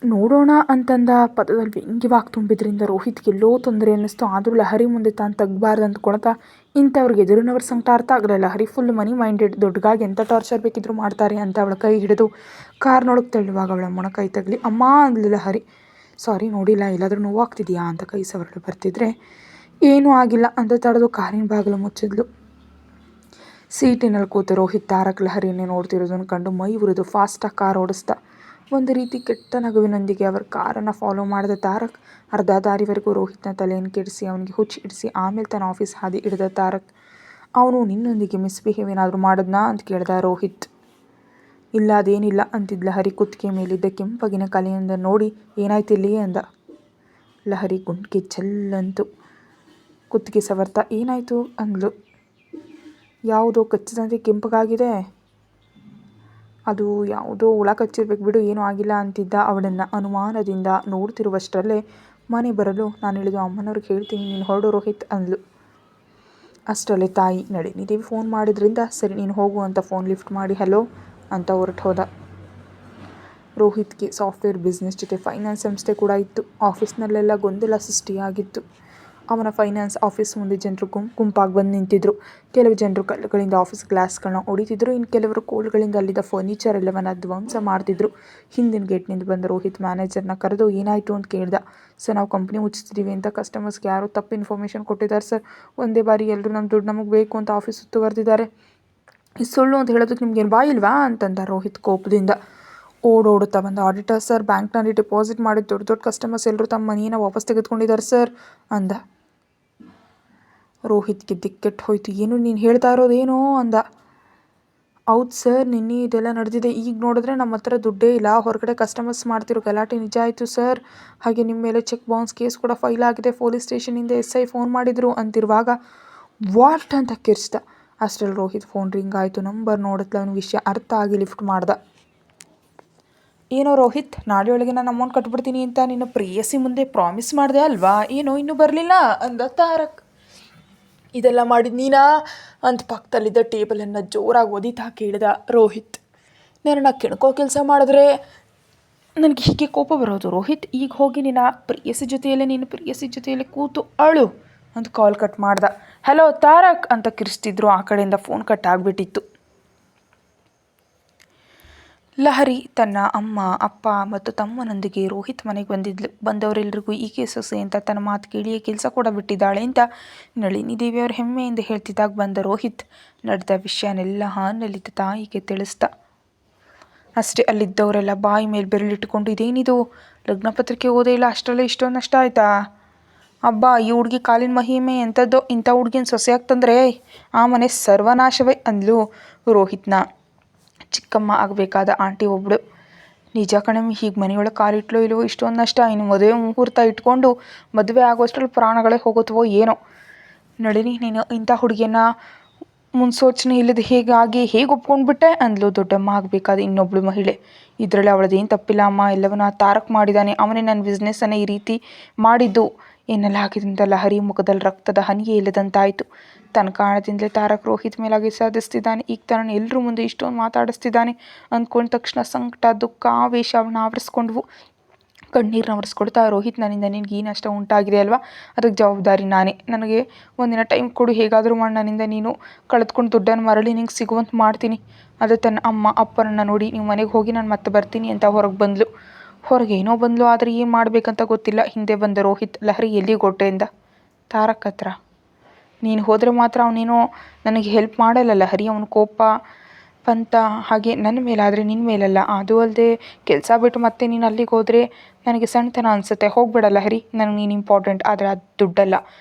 ನೋಡೋಣ ಅಂತಂದ ಪದದಲ್ಲಿ ವ್ಯಂಗ್ಯವಾಗಿ ತುಂಬಿದ್ರಿಂದ ರೋಹಿತ್ಗೆ ಎಲ್ಲೋ ತೊಂದರೆ ಅನ್ನಿಸ್ತು. ಆದರೂ ಲಹರಿ ಮುಂದೆ ತಾನು ತಗ್ಬಾರ್ದು ಅಂದ್ಕೊಳ್ತಾ, ಇಂಥವ್ರಿಗೆ ಎದುರಿನವ್ರ ಸಂಕಟ ಅರ್ಥ ಆಗಲ್ಲ. ಲಹರಿ ಫುಲ್ ಮನಿ ಮೈಂಡೆಡ್, ದುಡ್ಡಿಗಾಗಿ ಎಂಥ ಟಾರ್ಚರ್ ಬೇಕಿದ್ರೂ ಮಾಡ್ತಾರೆ ಅಂತ ಅವಳ ಕೈ ಹಿಡಿದು ಕಾರ್ನೊಳಗೆ ತಳ್ಳುವಾಗ ಅವಳ ಮೊಣಕೈ ತಗಲಿ ಅಮ್ಮ ಅಂದ್ಲು ಲಹರಿ. ಸಾರಿ ನೋಡಿಲ್ಲ, ಎಲ್ಲಾದರೂ ನೋವಾಗ್ತಿದೆಯಾ ಅಂತ ಕೈ ಸವರಲು ಬರ್ತಿದ್ರೆ, ಏನೂ ಆಗಿಲ್ಲ ಅಂತ ತಡೆದು ಕಾರಿನ ಬಾಗಿಲು ಮುಚ್ಚಿದ್ಲು. ಸೀಟಿನಲ್ಲಿ ಕೂತು ರೋಹಿತ್ ತಾರಕ್ ಲಹರಿಯನ್ನೇ ನೋಡ್ತಿರೋದನ್ನು ಕಂಡು ಮೈ ಉರಿದು ಫಾಸ್ಟಾಗಿ ಕಾರ್ ಓಡಿಸ್ದ. ಒಂದು ರೀತಿ ಕೆಟ್ಟ ನಗುವಿನೊಂದಿಗೆ ಅವರ ಕಾರನ್ನು ಫಾಲೋ ಮಾಡಿದ ತಾರಕ್ ಅರ್ಧ ದಾರಿವರೆಗೂ ರೋಹಿತ್ನ ತಲೆಯನ್ನು ಕೆಡಿಸಿ ಅವನಿಗೆ ಹುಚ್ಚು ಇಡಿಸಿ ಆಮೇಲೆ ತನ್ನ ಆಫೀಸ್ ಹಾದಿ ಹಿಡಿದ ತಾರಕ್. ಅವನು ನಿನ್ನೊಂದಿಗೆ ಮಿಸ್ಬಿಹೇವ್ ಏನಾದರೂ ಮಾಡಿದ್ನಾ ಅಂತ ಕೇಳ್ದ ರೋಹಿತ್. ಇಲ್ಲ ಅದೇನಿಲ್ಲ ಅಂತಿದ್ದ ಲಹರಿ ಕುತ್ತಿಗೆ ಮೇಲಿದ್ದ ಕೆಂಪಗಿನ ಕಲೆಯೊಂದನ್ನು ನೋಡಿ, ಏನಾಯ್ತು ಇಲ್ಲಿ ಅಂದ. ಲಹರಿ ಗುಂಡ್ಗೆ ಚೆಲ್ಲಂತು. ಕುತ್ತಿಗೆ ಸವರ್ತಾ ಏನಾಯಿತು ಅಂದ್ಲು. ಯಾವುದೋ ಕಚ್ಚಿದಂತೆ ಕೆಂಪಗಾಗಿದೆ, ಅದು ಯಾವುದೋ ಹುಳ ಕಚ್ಚಿರ್ಬೇಕು ಬಿಡು, ಏನೂ ಆಗಿಲ್ಲ ಅಂತಿದ್ದ ಅವಳನ್ನು ಅನುಮಾನದಿಂದ ನೋಡ್ತಿರುವಷ್ಟರಲ್ಲೇ ಮನೆ ಬರಲು ನಾನು ಇಳಿದು ಅಮ್ಮನವ್ರಿಗೆ ಹೇಳ್ತೀನಿ, ನೀನು ಹೊರಡು ರೋಹಿತ್ ಅಂದ್ಲು. ಅಷ್ಟರಲ್ಲೇ ತಾಯಿ ನಳಿನಿದೇವಿ ಫೋನ್ ಮಾಡಿದ್ರಿಂದ ಸರಿ ನೀನು ಹೋಗು ಅಂತ ಫೋನ್ ಲಿಫ್ಟ್ ಮಾಡಿ ಹಲೋ ಅಂತ ಹೊರಟು ಹೋದ. ರೋಹಿತ್ಗೆ ಸಾಫ್ಟ್ವೇರ್ ಬಿಸ್ನೆಸ್ ಜೊತೆ ಫೈನಾನ್ಸ್ ಸಂಸ್ಥೆ ಕೂಡ ಇತ್ತು. ಆಫೀಸ್ನಲ್ಲೆಲ್ಲ ಗೊಂದಲ ಸೃಷ್ಟಿಯಾಗಿತ್ತು. ಅವನ ಫೈನಾನ್ಸ್ ಆಫೀಸ್ ಮುಂದೆ ಜನರು ಗುಂಪಾಗಿ ಬಂದು ನಿಂತಿದ್ರು. ಕೆಲವು ಜನರು ಕಲ್ಲುಗಳಿಂದ ಆಫೀಸ್ ಗ್ಲಾಸ್ಗಳನ್ನ ಹೊಡಿತಿದ್ರು, ಇನ್ನು ಕೆಲವರು ಕೋಲ್ಗಳಿಂದ ಅಲ್ಲಿದ್ದ ಫರ್ನಿಚರ್ ಎಲ್ಲವನ್ನ ಧ್ವಂಸ ಮಾಡ್ತಿದ್ರು. ಹಿಂದಿನ ಗೇಟ್ನಿಂದ ಬಂದ ರೋಹಿತ್ ಮ್ಯಾನೇಜರ್ನ ಕರೆದು ಏನಾಯಿತು ಅಂತ ಕೇಳ್ದ. ಸರ್ ನಾವು ಕಂಪ್ನಿ ಮುಚ್ಚಿಸ್ತಿದ್ದೀವಿ ಅಂತ ಕಸ್ಟಮರ್ಸ್ಗೆ ಯಾರೋ ತಪ್ಪು ಇನ್ಫಾರ್ಮೇಷನ್ ಕೊಟ್ಟಿದ್ದಾರೆ ಸರ್. ಒಂದೇ ಬಾರಿ ಎಲ್ಲರೂ ನಮ್ಮ ದುಡ್ಡು ನಮಗೆ ಬೇಕು ಅಂತ ಆಫೀಸ್ ಸುತ್ತುವರೆದಿದ್ದಾರೆ. ಇದು ಸುಳ್ಳು ಅಂತ ಹೇಳೋದಕ್ಕೆ ನಿಮ್ಗೇನು ಬಾಯಿಲ್ವಾ ಅಂತಂದ ರೋಹಿತ್ ಕೋಪದಿಂದ. ಓಡೋಡುತ್ತಾ ಬಂದ ಆಡಿಟರ್ ಸರ್, ಬ್ಯಾಂಕ್ನಲ್ಲಿ ಡೆಪಾಸಿಟ್ ಮಾಡಿದ ದೊಡ್ಡ ದೊಡ್ಡ ಕಸ್ಟಮರ್ಸ್ ಎಲ್ಲರೂ ತಮ್ಮ ಮನಿಯನ್ನು ವಾಪಸ್ ತೆಗೆದುಕೊಂಡಿದ್ದಾರೆ ಸರ್ ಅಂದ. ರೋಹಿತ್ಗೆ ದಿಕ್ಕೆಟ್ಟು ಹೋಯ್ತು. ಏನು ನೀನು ಹೇಳ್ತಾ ಇರೋದೇನೋ ಅಂದ. ಹೌದು ಸರ್, ನಿನ್ನೆ ಇದೆಲ್ಲ ನಡೆದಿದೆ. ಈಗ ನೋಡಿದ್ರೆ ನಮ್ಮ ಹತ್ರ ದುಡ್ಡೇ ಇಲ್ಲ. ಹೊರಗಡೆ ಕಸ್ಟಮರ್ಸ್ ಮಾಡ್ತಿರೋ ಗಲಾಟೆ ನಿಜ ಆಯಿತು ಸರ್. ಹಾಗೆ ನಿಮ್ಮ ಮೇಲೆ ಚೆಕ್ ಬೌನ್ಸ್ ಕೇಸ್ ಕೂಡ ಫೈಲ್ ಆಗಿದೆ. ಪೊಲೀಸ್ ಸ್ಟೇಷನಿಂದ SI ಫೋನ್ ಮಾಡಿದ್ರು ಅಂತಿರುವಾಗ ವಾಟ್ ಅಂತ ಕಿರ್ಚ್ದ. ಅಷ್ಟರಲ್ಲಿ ರೋಹಿತ್ ಫೋನ್ ರಿಂಗ್ ಆಯಿತು. ನಂಬರ್ ನೋಡಿದ್ಲ. ಅವನ ವಿಷಯ ಅರ್ಥ ಆಗಿ ಲಿಫ್ಟ್ ಮಾಡ್ದ. ಏನೋ ರೋಹಿತ್, ನಾಳೆಯೊಳಗೆ ನಾನು ಅಮೌಂಟ್ ಕಟ್ಬಿಡ್ತೀನಿ ಅಂತ ನಿನ್ನ ಪ್ರೇಯಸಿ ಮುಂದೆ ಪ್ರಾಮಿಸ್ ಮಾಡಿದೆ ಅಲ್ವಾ, ಏನೋ ಇನ್ನೂ ಬರಲಿಲ್ಲ ಅಂದ ತಾರಕ್. ಇದೆಲ್ಲ ಮಾಡಿದ ನೀನಾ ಅಂತ ಪಕ್ಕದಲ್ಲಿದ್ದ ಟೇಬಲನ್ನು ಜೋರಾಗಿ ಒದಿತಾ ಕೇಳಿದ ರೋಹಿತ್. ನಾ ಕೆಣಕೋ ಕೆಲಸ ಮಾಡಿದ್ರೆ ನನಗೆ ಹೀಗೆ ಕೋಪ ಬರೋದು ರೋಹಿತ್. ಈಗ ಹೋಗಿ ನೀನು ಪ್ರಿಯಸಿ ಜೊತೆಯಲ್ಲೇ ಕೂತು ಅಳು ಅಂತ ಕಾಲ್ ಕಟ್ ಮಾಡ್ದ. ಹಲೋ ತಾರಕ್ ಅಂತ ಕಿರಿಸ್ತಿದ್ರು. ಆ ಕಡೆಯಿಂದ ಫೋನ್ ಕಟ್ ಆಗಿಬಿಟ್ಟಿತ್ತು. ಲಹರಿ ತನ್ನ ಅಮ್ಮ ಅಪ್ಪ ಮತ್ತು ತಮ್ಮನೊಂದಿಗೆ ರೋಹಿತ್ ಮನೆಗೆ ಬಂದಿದ್ಲು. ಬಂದವರೆಲ್ಲರಿಗೂ ಈಕೆ ಸೊಸೆ ಅಂತ ತನ್ನ ಮಾತು ಕೇಳಿಯೇ ಕೆಲಸ ಕೂಡ ಬಿಟ್ಟಿದ್ದಾಳೆ ಅಂತ ನಳಿನಿ ದೇವಿಯವರು ಹೆಮ್ಮೆಯಿಂದ ಹೇಳ್ತಿದ್ದಾಗ ಬಂದ ರೋಹಿತ್ ನಡೆದ ವಿಷಯನೆಲ್ಲ ಹಾನಲ್ಲಿದ್ದ ತಾಯಿಗೆ ತಿಳಿಸ್ದ. ಅಷ್ಟೇ ಅಲ್ಲಿದ್ದವರೆಲ್ಲ ಬಾಯಿ ಮೇಲೆ ಬೆರಳಿಟ್ಟುಕೊಂಡು ಇದೇನಿದು, ಲಗ್ನ ಪತ್ರಿಕೆ ಓದೇ ಇಲ್ಲ, ಅಷ್ಟರಲ್ಲೇ ಇಷ್ಟೊಂದು ನಷ್ಟ ಆಯ್ತಾ? ಅಬ್ಬಾ, ಈ ಹುಡುಗಿ ಕಾಲಿನ ಮಹಿಮೆ ಎಂಥದ್ದೋ, ಇಂಥ ಹುಡುಗಿನ ಸೊಸೆ ಆಗ್ತಂದ್ರೆ ಆ ಮನೆ ಸರ್ವನಾಶವೇ ಅಂದ್ಲು ರೋಹಿತ್ನ ಚಿಕ್ಕಮ್ಮ ಆಗಬೇಕಾದ ಆಂಟಿ ಒಬ್ಬಳು. ನಿಜ ಕಣಮ್ಮಿ, ಹೀಗೆ ಮನೆಯೊಳಗೆ ಕಾಲಿಟ್ಲೋ ಇಲ್ವೋ ಇಷ್ಟೊಂದು ನಷ್ಟ. ಇನ್ನು ಮದುವೆ ಮುಹೂರ್ತ ಇಟ್ಕೊಂಡು ಮದುವೆ ಆಗೋಷ್ಟರಲ್ಲಿ ಪ್ರಾಣಗಳೇ ಹೋಗುತ್ತವೋ ಏನೋ. ನಳಿನಿ, ನೀನು ಇಂಥ ಹುಡುಗಿಯನ್ನ ಮುನ್ಸೂಚನೆ ಇಲ್ಲದೆ ಹೇಗೆ ಒಪ್ಕೊಂಡ್ಬಿಟ್ಟೆ ಅಂದ್ಲು ದೊಡ್ಡಮ್ಮ ಆಗಬೇಕಾದ ಇನ್ನೊಬ್ಳು ಮಹಿಳೆ. ಇದರಲ್ಲಿ ಅವಳದೇನು ತಪ್ಪಿಲ್ಲ ಅಮ್ಮ, ಎಲ್ಲವನ್ನ ತಾರಕ್ ಮಾಡಿದ್ದಾನೆ, ಅವನೇ ನನ್ನ ಬಿಸ್ನೆಸ್ಸನ್ನು ಈ ರೀತಿ ಮಾಡಿದ್ದು ಎನ್ನಲಾಗಿದ್ದರಿಂದ ಲಹರಿ ಮುಖದಲ್ಲಿ ರಕ್ತದ ಹನಿಯೇ ಇಲ್ಲದಂತಾಯಿತು. ತನ್ನ ಕಾರಣದಿಂದಲೇ ತಾರಕ್ ರೋಹಿತ್ ಮೇಲಾಗಿ ಸಾಧಿಸ್ತಿದ್ದಾನೆ, ಈಗ ತನ್ನನ್ನು ಎಲ್ಲರ ಮುಂದೆ ಇಷ್ಟೊಂದು ಮಾತಾಡಿಸ್ತಿದ್ದಾನೆ ಅಂದ್ಕೊಂಡ ತಕ್ಷಣ ಸಂಕಟ, ದುಃಖ, ಆವೇಶ ಅವನ್ನ ಆವರಿಸ್ಕೊಂಡ್ವು. ಕಣ್ಣೀರನ್ನ ಒರೆಸ್ಕೊಡ್ತಾ, ರೋಹಿತ್, ನನ್ನಿಂದ ನಿನಗೆ ಈ ನಷ್ಟ ಉಂಟಾಗಿದೆ ಅಲ್ವಾ, ಅದಕ್ಕೆ ಜವಾಬ್ದಾರಿ ನಾನೇ. ನನಗೆ ಒಂದಿನ ಟೈಮ್ ಕೊಡು, ಹೇಗಾದರೂ ಮಾಡಿ ನನ್ನಿಂದ ನೀನು ಕಳೆದುಕೊಂಡು ದುಡ್ಡನ್ನು ಮರಳಿ ನಿಂಗೆ ಸಿಗುವಂತೆ ಮಾಡ್ತೀನಿ. ಅದು ತನ್ನ ಅಮ್ಮ ಅಪ್ಪನನ್ನು ನೋಡಿ, ನೀವು ಮನೆಗೆ ಹೋಗಿ ನಾನು ಮತ್ತೆ ಬರ್ತೀನಿ ಅಂತ ಹೊರಗೆ ಏನೋ ಬಂದ್ಲು, ಆದರೆ ಏನು ಮಾಡಬೇಕಂತ ಗೊತ್ತಿಲ್ಲ. ಹಿಂದೆ ಬಂದ ರೋಹಿತ್, ಲಹರಿ ಎಲ್ಲಿಗೆ ಹೊರಟೆ ಎಂದ. ತಾರಕ್ ಹತ್ರ. ನೀನು ಹೋದರೆ ಮಾತ್ರ ಅವನೇನೋ ನನಗೆ ಹೆಲ್ಪ್ ಮಾಡಲ್ಲ ಲಹರಿ, ಅವನ ಕೋಪ ಪಂತ ಹಾಗೆ ನನ್ನ ಮೇಲಾದರೆ ನಿನ್ನ ಮೇಲಲ್ಲ. ಅದು ಅಲ್ಲದೆ ಕೆಲಸ ಬಿಟ್ಟು ಮತ್ತೆ ನೀನು ಅಲ್ಲಿಗೆ ಹೋದರೆ ನನಗೆ ಸಣ್ಣತನ ಅನಿಸುತ್ತೆ. ಹೋಗ್ಬಿಡಲ್ಲ ಹರಿ, ನನಗೆ ನೀನು ಇಂಪಾರ್ಟೆಂಟ್, ಆದರೆ ಅದು ದುಡ್ಡಲ್ಲ.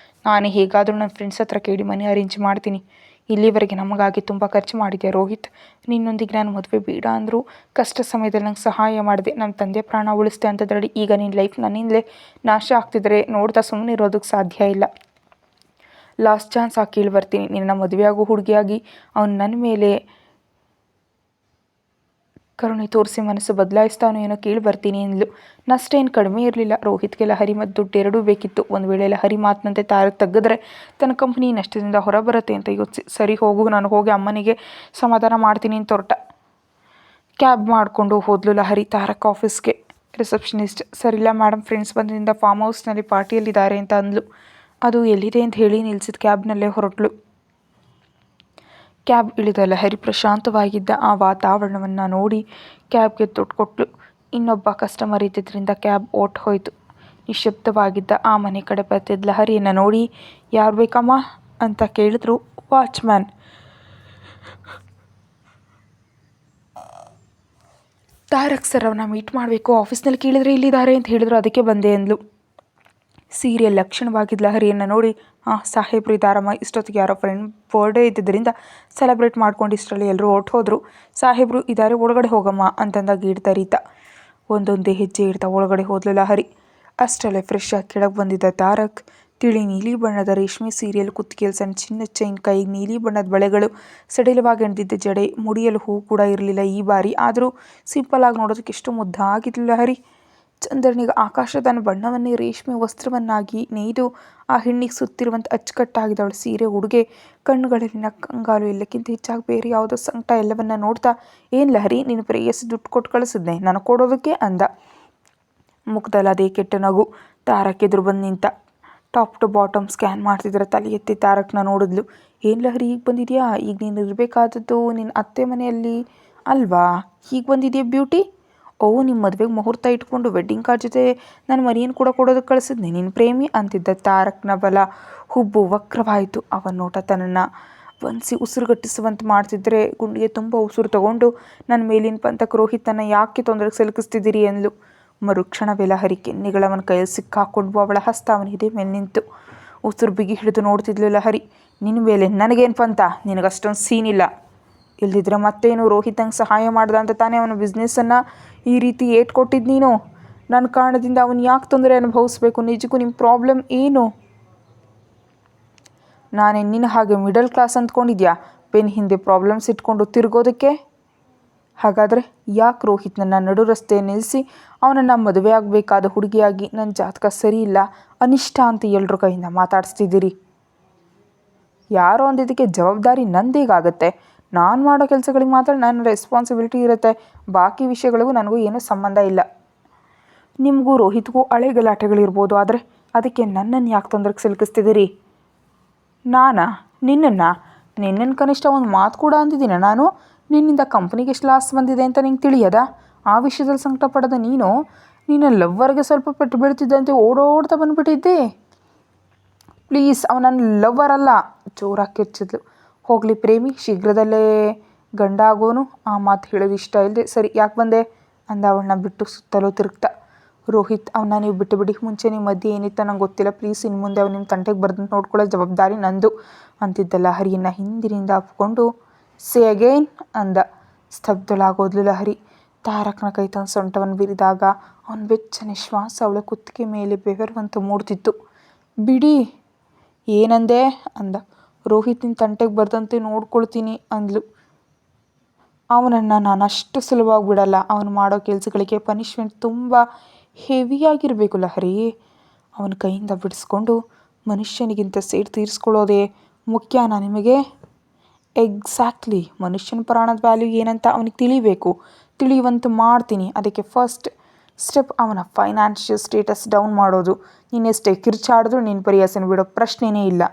ನಾನೇ ಹೇಗಾದರೂ ನನ್ನ ಫ್ರೆಂಡ್ಸ್ ಹತ್ರ ಕೇಳಿ ಮನೆ ಅರೇಂಜ್ ಮಾಡ್ತೀನಿ. ಇಲ್ಲಿವರೆಗೆ ನಮಗಾಗಿ ತುಂಬ ಖರ್ಚು ಮಾಡಿದೆ ರೋಹಿತ್. ನಿನ್ನೊಂದಿಗೆ ನಾನು ಮದುವೆ ಬೇಡ ಅಂದರೂ ಕಷ್ಟ ಸಮಯದಲ್ಲಿ ನಂಗೆ ಸಹಾಯ ಮಾಡಿದೆ, ನಮ್ಮ ತಂದೆ ಪ್ರಾಣ ಉಳಿಸ್ದೆ ಅಂತದ್ರಲ್ಲಿ ಈಗ ನಿನ್ನ ಲೈಫ್ ನನ್ನಿಂದಲೇ ನಾಶ ಆಗ್ತಿದ್ರೆ ನೋಡ್ತಾ ಸುಮ್ಮನೆ ಇರೋದಕ್ಕೆ ಸಾಧ್ಯ ಇಲ್ಲ. ಲಾಸ್ಟ್ ಚಾನ್ಸ್ ಆಗಿ ಕೇಳಿ ಬರ್ತೀನಿ, ನಿನ್ನ ಮದುವೆಯಾಗೋ ಹುಡುಗಿಯಾಗಿ ಅವನು ನನ್ನ ಮೇಲೆ ಕರುಣೆ ತೋರಿಸಿ ಮನಸ್ಸು ಬದಲಾಯಿಸ್ತಾನೋ ಏನೋ ಕೇಳಿ ಬರ್ತೀನಿ ಎಂದ್ಲು. ನಷ್ಟ ಏನು ಕಡಿಮೆ ಇರಲಿಲ್ಲ. ರೋಹಿತ್ಗೆ ಲಹರಿ ಮತ್ತು ದುಡ್ಡು ಎರಡೂ ಬೇಕಿತ್ತು. ಒಂದು ವೇಳೆ ಲಹರಿ ಮಾತಿನಂತೆ ತಾರಕ್ ತೆಗೆದ್ರೆ ತನ್ನ ಕಂಪ್ನಿ ನಷ್ಟದಿಂದ ಹೊರಬರುತ್ತೆ ಅಂತ ಯೋಚಿಸಿ, ಸರಿ ಹೋಗು, ನಾನು ಹೋಗಿ ಅಮ್ಮನಿಗೆ ಸಮಾಧಾನ ಮಾಡ್ತೀನಿ ಅಂತ ಹೊರಟ. ಕ್ಯಾಬ್ ಮಾಡಿಕೊಂಡು ಹೋದ್ಲು ಲಹರಿ ತಾರಕ್ ಆಫೀಸ್ಗೆ. ರಿಸೆಪ್ಷನಿಸ್ಟ್, ಸರಿಲ್ಲ ಮೇಡಮ್, ಫ್ರೆಂಡ್ಸ್ ಬಂದಿಂದ ಫಾರ್ಮ್ ಹೌಸ್ನಲ್ಲಿ ಪಾರ್ಟಿಯಲ್ಲಿದ್ದಾರೆ ಅಂತ ಅಂದ್ಲು. ಅದು ಎಲ್ಲಿದೆ ಅಂತ ಹೇಳಿ ನಿಲ್ಲಿಸಿದ ಕ್ಯಾಬ್ನಲ್ಲೇ ಹೊರಟ್ಲು. ಕ್ಯಾಬ್ ಇಳಿದ ಲಹರಿ ಪ್ರಶಾಂತವಾಗಿದ್ದ ಆ ವಾತಾವರಣವನ್ನು ನೋಡಿ ಕ್ಯಾಬ್ಗೆ ದುಡ್ಡು ಕೊಟ್ಲು. ಇನ್ನೊಬ್ಬ ಕಸ್ಟಮರ್ ಇದ್ದಿದ್ದರಿಂದ ಕ್ಯಾಬ್ ಹೋಯಿತು. ನಿಶ್ಶಬ್ದವಾಗಿದ್ದ ಆ ಮನೆ ಕಡೆ ಬರ್ತಿದ್ದ ಲಹರಿಯನ್ನು ನೋಡಿ, ಯಾರು ಬೇಕಮ್ಮ ಅಂತ ಕೇಳಿದ್ರು ವಾಚ್ಮ್ಯಾನ್. ತಾರಕ್ ಸರ್ ಅವನ್ನ ಮೀಟ್ ಮಾಡಬೇಕು, ಆಫೀಸ್ನಲ್ಲಿ ಕೇಳಿದ್ರೆ ಇಲ್ಲಿದ್ದಾರೆ ಅಂತ ಹೇಳಿದ್ರು, ಅದಕ್ಕೆ ಬಂದೆ ಅಂದ್ಲು. ಸೀರಿಯಲ್ ಲಕ್ಷಣವಾಗಿದ್ದ ಲಹರಿಯನ್ನು ನೋಡಿ, ಸಾಹೇಬ್ರು ಇದ್ದಾರಮ್ಮ, ಇಷ್ಟೊತ್ತಿಗೆ ಯಾರೋ ಫ್ರೆಂಡ್ ಬರ್ಡೇ ಇದ್ದಿದ್ದರಿಂದ ಸೆಲೆಬ್ರೇಟ್ ಮಾಡ್ಕೊಂಡು ಇಷ್ಟರಲ್ಲಿ ಎಲ್ಲರೂ ಹೋದ್ರು. ಸಾಹೇಬ್ರು ಇದ್ದಾರೆ, ಒಳಗಡೆ ಹೋಗಮ್ಮ ಅಂತಂದ ಗೀಡ್ತಾ ರೀತಾ. ಒಂದೊಂದೇ ಹೆಜ್ಜೆ ಇಡ್ತಾ ಒಳಗಡೆ ಹೋದ್ಲು ಲಹರಿ. ಅಷ್ಟರಲ್ಲೇ ಫ್ರೆಶ್ ಆಗಿ ಕೆಳಗೆ ಬಂದಿದ್ದ ತಾರಕ್ ತಿಳಿ ನೀಲಿ ಬಣ್ಣದ ರೇಷ್ಮೆ ಸೀರೆಯಲ್ಲಿ ಕುತ್ತಿಗೆಯಲ್ಲಿ ಸಣ್ಣ ಚಿನ್ನದ ಚೈನ್, ಕೈಗೆ ನೀಲಿ ಬಣ್ಣದ ಬಳೆಗಳು, ಸಡಿಲವಾಗಿ ಎಣ್ದಿದ್ದ ಜಡೆ, ಮುಡಿಯಲ್ಲಿ ಹೂ ಕೂಡ ಇರಲಿಲ್ಲ ಈ ಬಾರಿ. ಆದರೂ ಸಿಂಪಲ್ ಆಗಿ ನೋಡೋದಕ್ಕೆ ಎಷ್ಟು ಮುದ್ದಾಗಿದ್ಲು ಲಹರಿ. ಚಂದ್ರನಿಗೆ ಆಕಾಶದ ಬಣ್ಣವನ್ನೇ ರೇಷ್ಮೆ ವಸ್ತ್ರವನ್ನಾಗಿ ನೇಯ್ದು ಆ ಹೆಣ್ಣಿಗೆ ಸುತ್ತಿರುವಂಥ ಅಚ್ಚುಕಟ್ಟಾಗಿದ್ದವಳು ಸೀರೆ, ಉಡುಗೆ, ಕಣ್ಣುಗಳಲ್ಲಿನ ಕಂಗಾಲು, ಎಲ್ಲಕ್ಕಿಂತ ಹೆಚ್ಚಾಗಿ ಬೇರೆ ಯಾವುದೋ ಸಂಕಟ ಎಲ್ಲವನ್ನ ನೋಡ್ತಾ, ಏನು ಲಹರಿ, ನೀನು ಪ್ರೇಯಸಿ ದುಡ್ಡು ಕೊಟ್ಟು ಕಳಿಸಿದ್ನೆ ನನಗೆ ಕೊಡೋದಕ್ಕೆ ಅಂದ. ಮುಖದಲ್ಲಿ ಅದೇ ಕೆಟ್ಟ ನಗು. ತಾರಕ್ ಎದುರು ಬಂದು ನಿಂತ. ಟಾಪ್ ಟು ಬಾಟಮ್ ಸ್ಕ್ಯಾನ್ ಮಾಡ್ತಿದ್ರೆ ತಲೆ ಎತ್ತಿ ತಾರಕ್ನ ನೋಡಿದ್ಲು. ಏನು ಲಹರಿ, ಈಗ ಬಂದಿದೆಯಾ? ಈಗ ನೀನು ಇರಬೇಕಾದದ್ದು ನಿನ್ನ ಅತ್ತೆ ಮನೆಯಲ್ಲಿ ಅಲ್ವಾ, ಹೀಗೆ ಬಂದಿದೆಯಾ ಬ್ಯೂಟಿ? ನಿಮ್ಮ ಮದುವೆಗೆ ಮುಹೂರ್ತ ಇಟ್ಕೊಂಡು ವೆಡ್ಡಿಂಗ್ ಕಾರ್ಡ್ ಜೊತೆ ನಾನು ಮರಿಯನ್ನು ಕೂಡ ಕೊಡೋದಕ್ಕೆ ಕಳಿಸಿದ್ನೆ ನಿನ್ನ ಪ್ರೇಮಿ ಅಂತಿದ್ದ ತಾರಕ್ನ ಬಲ ಹುಬ್ಬು ವಕ್ರವಾಯಿತು. ಅವನ ನೋಟ ತನ್ನನ್ನು ಒನ್ಸಿ ಉಸಿರುಗಟ್ಟಿಸುವಂತೆ ಮಾಡ್ತಿದ್ರೆ ಗುಂಡಿಗೆ ತುಂಬ ಉಸಿರು ತಗೊಂಡು, ನನ್ನ ಮೇಲಿನ ಪಂತಕ್ಕೆ ರೋಹಿತನ ಯಾಕೆ ತೊಂದರೆಗೆ ಸಿಲುಕಿಸ್ತಿದ್ದೀರಿ ಎಂದ್ಲು. ಮರುಕ್ಷಣವೇ ಲಹರಿ ಕೆನ್ನೆಗಳವನ ಕೈಯಲ್ಲಿ ಸಿಕ್ಕಾಕೊಂಡು ಅವಳ ಹಸ್ತ ಅವನ ಎದೆ ಮೇಲೆ ನಿಂತು ಉಸಿರು ಬಿಗಿ ಹಿಡಿದು ನೋಡ್ತಿದ್ಲು ಲಹರಿ. ನಿನ್ನ ಮೇಲೆ ನನಗೇನು ಪಂತ? ನಿನಗಷ್ಟೊಂದು ಸೀನಿಲ್ಲ. ಇಲ್ದಿದ್ರೆ ಮತ್ತೇನು, ರೋಹಿತಂಗೆ ಸಹಾಯ ಮಾಡ್ದ ಅಂತ ತಾನೇ ಅವನ ಬಿಸ್ನೆಸ್ಸನ್ನು ಈ ರೀತಿ ಏಟ್ ಕೊಟ್ಟಿದ್ದು ನೀನು. ನನ್ನ ಕಾರಣದಿಂದ ಅವನು ಯಾಕೆ ತೊಂದರೆ ಅನುಭವಿಸ್ಬೇಕು? ನಿಜಕ್ಕೂ ನಿಮ್ಮ ಪ್ರಾಬ್ಲಮ್ ಏನು? ನಾನೇ ನಿನ್ನ ಹಾಗೆ ಮಿಡಲ್ ಕ್ಲಾಸ್ ಅಂದ್ಕೊಂಡಿದ್ಯಾ? ಬೆನ್ನ ಹಿಂದೆ ಪ್ರಾಬ್ಲಮ್ಸ್ ಇಟ್ಕೊಂಡು ತಿರುಗೋದಕ್ಕೆ? ಹಾಗಾದರೆ ಯಾಕೆ ರೋಹಿತ್ನನ್ನು ನಡು ರಸ್ತೆ ನಿಲ್ಲಿಸಿ ಅವನನ್ನು ಮದುವೆ ಆಗಬೇಕಾದ ಹುಡುಗಿಯಾಗಿ ನನ್ನ ಜಾತಕ ಸರಿ ಇಲ್ಲ, ಅನಿಷ್ಟ ಅಂತ ಎಲ್ಲರ ಕೈಯಿಂದ ಮಾತಾಡಿಸ್ತಿದ್ದೀರಿ? ಯಾರೋ ಅಂದಿದ್ದಕ್ಕೆ ಜವಾಬ್ದಾರಿ ನಂದೀಗಾಗುತ್ತೆ. ನಾನು ಮಾಡೋ ಕೆಲಸಗಳಿಗೆ ಮಾತ್ರ ನನ್ನ ರೆಸ್ಪಾನ್ಸಿಬಿಲಿಟಿ ಇರುತ್ತೆ. ಬಾಕಿ ವಿಷಯಗಳಿಗೂ ನನಗೂ ಏನೂ ಸಂಬಂಧ ಇಲ್ಲ. ನಿಮಗೂ ರೋಹಿತ್ಗೂ ಹಳೆ ಗಲಾಟೆಗಳಿರ್ಬೋದು, ಆದರೆ ಅದಕ್ಕೆ ನನ್ನನ್ನು ಯಾಕೆ ತೊಂದರೆಗೆ ಸಿಲುಕಿಸ್ತಿದ್ದೀರಿ? ನಾನಾ? ನಿನ್ನನ್ನು ಕನಿಷ್ಠ ಒಂದು ಮಾತು ಕೂಡ ಅಂದಿದ್ದೀನ ನಾನು? ನಿನ್ನಿಂದ ಕಂಪ್ನಿಗೆ ಎಷ್ಟು ಲಾಸ್ ಬಂದಿದೆ ಅಂತ ನಿಂಗೆ ತಿಳಿಯದ? ಆ ವಿಷಯದಲ್ಲಿ ಸಂಕಟ ಪಡೆದ ನೀನು ನಿನ್ನ ಲವ್ವರ್ಗೆ ಸ್ವಲ್ಪ ಪೆಟ್ಟು ಬೀಳ್ತಿದ್ದಂತೆ ಓಡೋಡ್ತಾ ಬಂದುಬಿಟ್ಟಿದ್ದೆ. ಪ್ಲೀಸ್, ಅವನು ನನ್ನ ಲವ್ವರ್ ಅಲ್ಲ, ಜೋರಾಗಿ ಕಿರ್ಚಿದ್ಲು. ಹೋಗಲಿ ಪ್ರೇಮಿ, ಶೀಘ್ರದಲ್ಲೇ ಗಂಡ ಆಗೋನು. ಆ ಮಾತು ಹೇಳೋದು ಇಷ್ಟ ಇಲ್ಲದೆ, ಸರಿ ಯಾಕೆ ಬಂದೆ ಅಂದ ಅವಳನ್ನ ಬಿಟ್ಟು ಸುತ್ತಲೂ ತಿರುಗ್ತಾ. ರೋಹಿತ್, ಅವನ್ನ ನೀವು ಬಿಟ್ಟು ಬಿಡಿ. ಮುಂಚೆ ನಿಮ್ಮ ಮಧ್ಯೆ ಏನಿತ್ತು ನಂಗೆ ಗೊತ್ತಿಲ್ಲ. ಪ್ಲೀಸ್, ಇನ್ನು ಮುಂದೆ ಅವ್ನು ನಿಮ್ಮ ತಂಟೆಗೆ ಬರ್ದಂತೆ ನೋಡ್ಕೊಳ್ಳೋ ಜವಾಬ್ದಾರಿ ನಂದು ಅಂತಿದ್ದ ಲಹರಿಯನ್ನು ಹಿಂದಿನಿಂದ ಅಪ್ಕೊಂಡು ಸೇ ಅಗೇನ್ ಅಂದ. ಸ್ತಬ್ಧಳಾಗೋದ್ಲು ಲಹರಿ. ತಾರಕ್ನ ಕೈ ತನ್ನ ಸೊಂಟವನ್ನು ಬಿರಿದಾಗ ಅವನ ಬೆಚ್ಚನೆ ಶ್ವಾಸ ಅವಳ ಕುತ್ತಿಗೆ ಮೇಲೆ ಬೆವರುವಂತೆ ಮೂಡ್ತಿತ್ತು. ಬಿಡಿ. ಏನಂದೆ ಅಂದ. ರೋಹಿತ್ನ ತಂಟೆಗೆ ಬರ್ದಂತೆ ನೋಡ್ಕೊಳ್ತೀನಿ ಅಂದ್ಲು. ಅವನನ್ನು ನಾನು ಅಷ್ಟು ಸುಲಭವಾಗಿ ಬಿಡಲ್ಲ. ಅವನು ಮಾಡೋ ಕೆಲಸಗಳಿಗೆ ಪನಿಷ್ಮೆಂಟ್ ತುಂಬ ಹೆವಿಯಾಗಿರಬೇಕು ಲಹರಿ. ಅವನ ಕೈಯಿಂದ ಬಿಡಿಸ್ಕೊಂಡು ಮನುಷ್ಯನಿಗಿಂತ ಸೇಡು ತೀರಿಸ್ಕೊಳ್ಳೋದೇ ಮುಖ್ಯನಾ ನಿಮಗೆ? ಎಕ್ಸಾಕ್ಟ್ಲಿ. ಮನುಷ್ಯನ ಪ್ರಾಣದ ವ್ಯಾಲ್ಯೂ ಏನಂತ ಅವನಿಗೆ ತಿಳಿಬೇಕು. ತಿಳಿಯುವಂತೆ ಮಾಡ್ತೀನಿ. ಅದಕ್ಕೆ ಫಸ್ಟ್ ಸ್ಟೆಪ್ ಅವನ ಫೈನಾನ್ಷಿಯಲ್ ಸ್ಟೇಟಸ್ ಡೌನ್ ಮಾಡೋದು. ನೀನೆಷ್ಟೇ ಕಿರ್ಚಾಡಿದ್ರೂ ನಿನ್ನ ಪರಿಯಾಸನ ಬಿಡೋ ಪ್ರಶ್ನೆನೇ ಇಲ್ಲ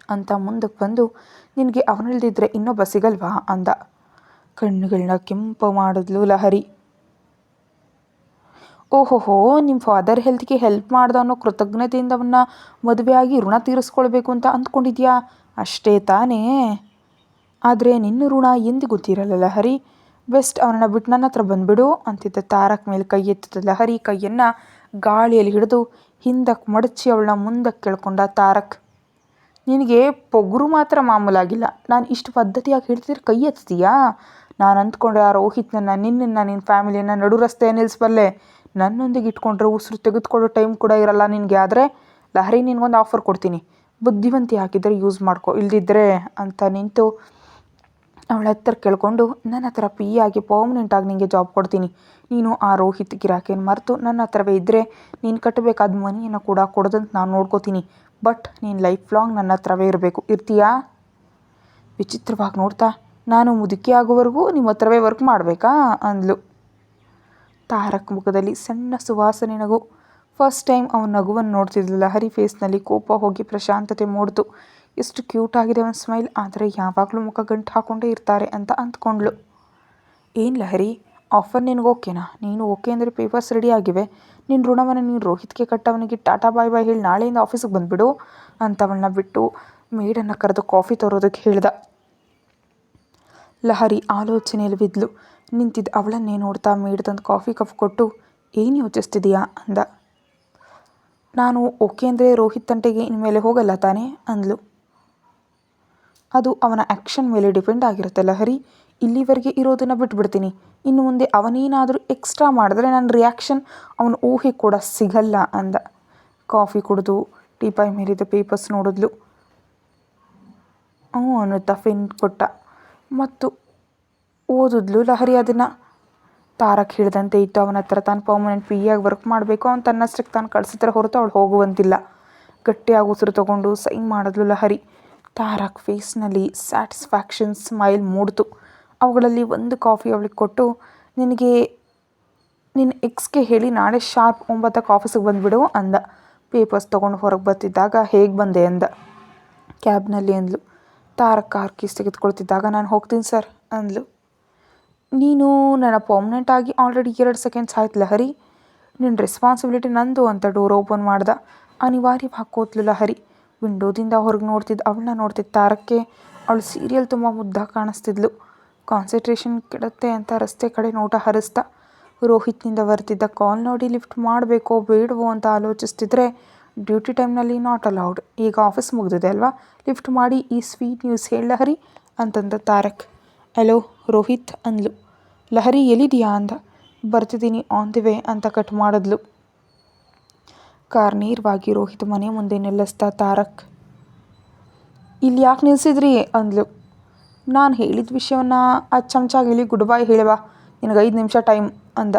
ಅಂತ ಮುಂದಕ್ಕೆ ಬಂದು, ನಿನಗೆ ಅವನಿಲ್ದಿದ್ರೆ ಇನ್ನೊಬ್ಬ ಸಿಗಲ್ವಾ ಅಂದ. ಕಣ್ಣುಗಳನ್ನ ಕೆಂಪು ಮಾಡಿದ್ಲು ಲಹರಿ. ಓಹೋಹೋ, ನಿಮ್ಮ ಫಾದರ್ ಹೆಲ್ತ್ಗೆ ಹೆಲ್ಪ್ ಮಾಡ್ದ ಅನ್ನೋ ಕೃತಜ್ಞತೆಯಿಂದ ಅವನ್ನ ಮದುವೆಯಾಗಿ ಋಣ ತೀರಿಸ್ಕೊಳ್ಬೇಕು ಅಂತ ಅಂದ್ಕೊಂಡಿದ್ಯಾ? ಅಷ್ಟೇ ತಾನೇ? ಆದರೆ ನಿನ್ನ ಋಣ ಎಂದಿಗೂ ತೀರಲ್ಲ ಲಹರಿ. ಬೆಸ್ಟ್, ಅವನನ್ನು ಬಿಟ್ಟು ನನ್ನ ಹತ್ರ ಬಂದುಬಿಡು ಅಂತಿದ್ದ ತಾರಕ್ ಮೇಲೆ ಕೈ ಎತ್ತಿದ ಲಹರಿ ಕೈಯನ್ನು ಗಾಳಿಯಲ್ಲಿ ಹಿಡಿದು ಹಿಂದಕ್ಕೆ ಮಡಚಿ ಅವಳನ್ನ ಮುಂದಕ್ಕೆ ಕೆಳ್ಕೊಂಡ ತಾರಕ್. ನಿನಗೆ ಪೊಗರು ಮಾತ್ರ ಮಾಮೂಲಾಗಿಲ್ಲ. ನಾನು ಇಷ್ಟು ಪದ್ಧತಿಯಾಗಿ ಹೇಳ್ತಿದ್ರೆ ಕೈ ಎತ್ತೀಯಾ? ನಾನು ಅಂದ್ಕೊಂಡ್ರೆ ಆ ರೋಹಿತ್ನನ್ನು, ನಿನ್ನನ್ನು, ನಿನ್ನ ಫ್ಯಾಮಿಲಿಯನ್ನು ನಡು ರಸ್ತೆ ನಿಲ್ಲಿಸಬಲ್ಲೆ. ನನ್ನೊಂದಿಗೆ ಇಟ್ಕೊಂಡ್ರೆ ಉಸಿರು ತೆಗೆದುಕೊಳ್ಳೋ ಟೈಮ್ ಕೂಡ ಇರಲ್ಲ ನಿನಗೆ. ಆದರೆ ಲಹರಿ, ನಿನಗೊಂದು ಆಫರ್ ಕೊಡ್ತೀನಿ. ಬುದ್ಧಿವಂತಿ ಹಾಕಿದರೆ ಯೂಸ್ ಮಾಡ್ಕೊ, ಇಲ್ದಿದ್ರೆ ಅಂತ ನಿಂತು ಅವಳ ಹತ್ರ ಕೇಳಿಕೊಂಡು, ನನ್ನ ಹತ್ರ ಪಿ ಆಗಿ ಪರ್ಮನೆಂಟಾಗಿ ನಿನಗೆ ಜಾಬ್ ಕೊಡ್ತೀನಿ. ನೀನು ಆ ರೋಹಿತ್ ಗಿರಾಕಿಯನ್ನು ಮರೆತು ನನ್ನ ಹತ್ರವೇ ಇದ್ದರೆ ನೀನು ಕಟ್ಟಬೇಕಾದ ಮನಿಯನ್ನು ಕೂಡ ಕೊಡೋದಂತ ನಾನು ನೋಡ್ಕೋತೀನಿ. ಬಟ್ ನೀನು ಲೈಫ್ ಲಾಂಗ್ ನನ್ನ ಹತ್ರವೇ ಇರಬೇಕು. ಇರ್ತೀಯಾ? ವಿಚಿತ್ರವಾಗಿ ನೋಡ್ತಾ, ನಾನು ಮುದುಕಿ ಆಗೋವರೆಗೂ ನಿಮ್ಮ ಹತ್ರವೇ ವರ್ಕ್ ಮಾಡಬೇಕಾ ಅಂದ್ಲು. ತಾರಕ್ ಮುಖದಲ್ಲಿ ಸಣ್ಣ ಸುವಾಸನೆ ನಗು. ಫಸ್ಟ್ ಟೈಮ್ ಅವನ ನಗುವನ್ನು ನೋಡ್ತಿದ್ಲು ಲಹರಿ. ಫೇಸ್ನಲ್ಲಿ ಕೋಪ ಹೋಗಿ ಪ್ರಶಾಂತತೆ ಮೂಡ್ತು. ಎಷ್ಟು ಕ್ಯೂಟ್ ಆಗಿದೆ ಅವನ ಸ್ಮೈಲ್. ಆದರೆ ಯಾವಾಗಲೂ ಮುಖ ಗಂಟು ಹಾಕ್ಕೊಂಡೇ ಇರ್ತಾರೆ ಅಂತ ಅಂದ್ಕೊಂಡ್ಳು. ಏನು ಲಹರಿ, ಆಫರ್ ನಿನಗೆ ಓಕೆನಾ? ನೀನು ಓಕೆ ಅಂದರೆ ಪೇಪರ್ಸ್ ರೆಡಿ ಆಗಿವೆ. ನಿನ್ನ ಋಣವನ್ನು ನೀನು ರೋಹಿತ್ಗೆ ಕಟ್ಟವನಿಗೆ ಟಾಟಾ ಬಾಯ್ ಬಾಯ್ ಹೇಳಿ ನಾಳೆಯಿಂದ ಆಫೀಸಿಗೆ ಬಂದುಬಿಡು ಅಂತ ಅವಳನ್ನ ಬಿಟ್ಟು ಮೇಡನ್ನು ಕರೆದು ಕಾಫಿ ತರೋದಕ್ಕೆ ಹೇಳ್ದ. ಲಹರಿ ಆಲೋಚನೆಯಲ್ಲಿ ಬಿದ್ಲು. ನಿಂತಿದ್ದ ಅವಳನ್ನೇ ನೋಡ್ತಾ ಮೇಡ್ದಂದು ಕಾಫಿ ಕಪ್ ಕೊಟ್ಟು, ಏನು ಯೋಚಿಸ್ತಿದೀಯಾ ಅಂದ. ನಾನು ಓಕೆ ಅಂದರೆ ರೋಹಿತ್ ತಂಟೆಗೆ ಇನ್ಮೇಲೆ ಹೋಗಲ್ಲ ತಾನೇ ಅಂದ್ಲು. ಅದು ಅವನ ಆ್ಯಕ್ಷನ್ ಮೇಲೆ ಡಿಪೆಂಡ್ ಆಗಿರುತ್ತೆ ಲಹರಿ. ಇಲ್ಲಿವರೆಗೆ ಇರೋದನ್ನು ಬಿಟ್ಬಿಡ್ತೀನಿ. ಇನ್ನು ಮುಂದೆ ಅವನೇನಾದರೂ ಎಕ್ಸ್ಟ್ರಾ ಮಾಡಿದ್ರೆ ನನ್ನ ರಿಯಾಕ್ಷನ್ ಅವನ ಊಹೆ ಕೂಡ ಸಿಗಲ್ಲ ಅಂದ. ಕಾಫಿ ಕುಡಿದು ಟೀಪಾಯ್ ಮೇಲಿದ್ದ ಪೇಪರ್ಸ್ ನೋಡಿದ್ಲು. ಅನ್ನುತ್ತಾ ಫೆನ್ ಕೊಟ್ಟ ಮತ್ತು ಓದಿದ್ಲು ಲಹರಿ ಅದನ್ನು. ತಾರಕ್ ಹಿಡ್ದಂತೆ ಇತ್ತು. ಅವನ ಹತ್ರ ತಾನು ಪರ್ಮನೆಂಟ್ ಪಿ ಆಗಿ ವರ್ಕ್ ಮಾಡಬೇಕು. ಅವನು ತನ್ನಷ್ಟಕ್ಕೆ ತಾನು ಕಳಿಸಿದ್ರೆ ಹೊರತು ಅವಳು ಹೋಗುವಂತಿಲ್ಲ. ಗಟ್ಟಿಯಾಗಿ ಉಸಿರು ತಗೊಂಡು ಸೈನ್ ಮಾಡಿದ್ಲು ಲಹರಿ. ತಾರಕ್ ಫೇಸ್ನಲ್ಲಿ ಸ್ಯಾಟಿಸ್ಫ್ಯಾಕ್ಷನ್ ಸ್ಮೈಲ್ ಮೂಡ್ತು. ಅವುಗಳಲ್ಲಿ ಒಂದು ಕಾಫಿ ಅವಳಿಗೆ ಕೊಟ್ಟು, ನಿನಗೆ ನಿನ್ನ ಎಕ್ಸ್ಗೆ ಹೇಳಿ ನಾಳೆ ಶಾರ್ಪ್ 9ಕ್ಕೆ ಆಫೀಸಿಗೆ ಬಂದುಬಿಡು ಅಂದ. ಪೇಪರ್ಸ್ ತೊಗೊಂಡು ಹೊರಗೆ ಬರ್ತಿದ್ದಾಗ, ಹೇಗೆ ಬಂದೆ ಅಂದ. ಕ್ಯಾಬ್ನಲ್ಲಿ ಅಂದ್ಲು. ತಾರಕ್ ಕಾರ್ ಕೀಸ್ ತೆಗೆದುಕೊಳ್ತಿದ್ದಾಗ, ನಾನು ಹೋಗ್ತೀನಿ ಸರ್ ಅಂದ್ಲು. ನೀನು ನನ್ನ ಪರ್ಮನೆಂಟ್ ಆಗಿ ಆಲ್ರೆಡಿ 2 ಸೆಕೆಂಡ್ಸ್ ಆಯ್ತು ಲಹರಿ. ನಿನ್ನ ರೆಸ್ಪಾನ್ಸಿಬಿಲಿಟಿ ನಂದು ಅಂತ ಡೋರ್ ಓಪನ್ ಮಾಡ್ದ. ಅನಿವಾರ್ಯವಾಗಿ ಕೂತ್ಲು ಲಹರಿ. ವಿಂಡೋದಿಂದ ಹೊರಗೆ ನೋಡ್ತಿದ್ದ ಅವಳನ್ನ ನೋಡ್ತಿದ್ದ ತಾರಕ್ಕೆ ಅವಳು ಸೀರಿಯಲ್ ತುಂಬ ಮುದ್ದಾಗಿ ಕಾಣಿಸ್ತಿದ್ಲು. ಕಾನ್ಸಂಟ್ರೇಷನ್ ಕೆಡುತ್ತೆ ಅಂತ ರಸ್ತೆ ಕಡೆ ನೋಟ ಹರಿಸ್ತಾ. ರೋಹಿತ್ನಿಂದ ಬರ್ತಿದ್ದ ಕಾಲ್ ನೋಡಿ ಲಿಫ್ಟ್ ಮಾಡಬೇಕೋ ಬೇಡವೋ ಅಂತ ಆಲೋಚಿಸ್ತಿದ್ರೆ, ಡ್ಯೂಟಿ ಟೈಮ್ನಲ್ಲಿ ನಾಟ್ ಅಲೌಡ್. ಈಗ ಆಫೀಸ್ ಮುಗಿದಿದೆ ಅಲ್ವಾ, ಲಿಫ್ಟ್ ಮಾಡಿ ಈ ಸ್ವೀಟ್ ನ್ಯೂಸ್ ಹೇಳ ಲಹರಿ ಅಂತಂದ ತಾರಕ್. ಹಲೋ ರೋಹಿತ್ ಅಂದ್ಲು. ಲಹರಿ ಎಲ್ಲಿದೆಯಾ ಅಂದ. ಬರ್ತಿದ್ದೀನಿ, ಆನ್ ದಿ ವೇ ಅಂತ ಕಟ್ ಮಾಡಿದ್ಲು. ಕಾರ್ ನೇರವಾಗಿ ರೋಹಿತ್ ಮನೆ ಮುಂದೆ ನಿಲ್ಲಿಸ್ತಾ ತಾರಕ್, ಇಲ್ಲಿ ಯಾಕೆ ನಿಲ್ಲಿಸಿದ್ರಿ ಅಂದ್ಲು. ನಾನು ಹೇಳಿದ ವಿಷಯವನ್ನು ಆ ಚಮಚಾಗಿಲಿ ಗುಡ್ ಬಾಯ್ ಹೇಳುವ, ನಿನಗೆ 5 ನಿಮಿಷ ಟೈಮ್ ಅಂದ.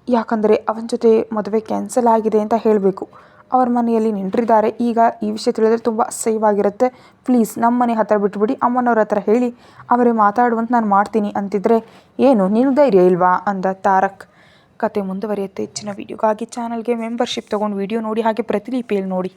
ಯಾಕಂದರೆ ಅವನ ಜೊತೆ ಮದುವೆ ಕ್ಯಾನ್ಸಲ್ ಆಗಿದೆ ಅಂತ ಹೇಳಬೇಕು. ಅವ್ರ ಮನೆಯಲ್ಲಿ ನೆಂಟರಿದ್ದಾರೆ. ಈಗ ಈ ವಿಷಯ ತಿಳಿದ್ರೆ ತುಂಬ ಅಸಹ್ಯವಾಗಿರುತ್ತೆ. ಪ್ಲೀಸ್ ನಮ್ಮ ಮನೆ ಹತ್ರ ಬಿಟ್ಬಿಡಿ, ಅಮ್ಮನವ್ರ ಹತ್ರ ಹೇಳಿ ಅವರೇ ಮಾತಾಡುವಂತ ನಾನು ಮಾಡ್ತೀನಿ ಅಂತಿದ್ರೆ, ಏನು ನಿನಗೆ ಧೈರ್ಯ ಇಲ್ವಾ ಅಂದ ತಾರಕ್. ಕತೆ ಮುಂದುವರಿಯುತ್ತೆ. ಹೆಚ್ಚಿನ ವಿಡಿಯೋಗಾಗಿ ಚಾನಲ್ಗೆ ಮೆಂಬರ್ಶಿಪ್ ತೊಗೊಂಡು ವಿಡಿಯೋ ನೋಡಿ, ಹಾಗೆ ಪ್ರತಿಲಿಪಿಯಲ್ಲಿ ನೋಡಿ.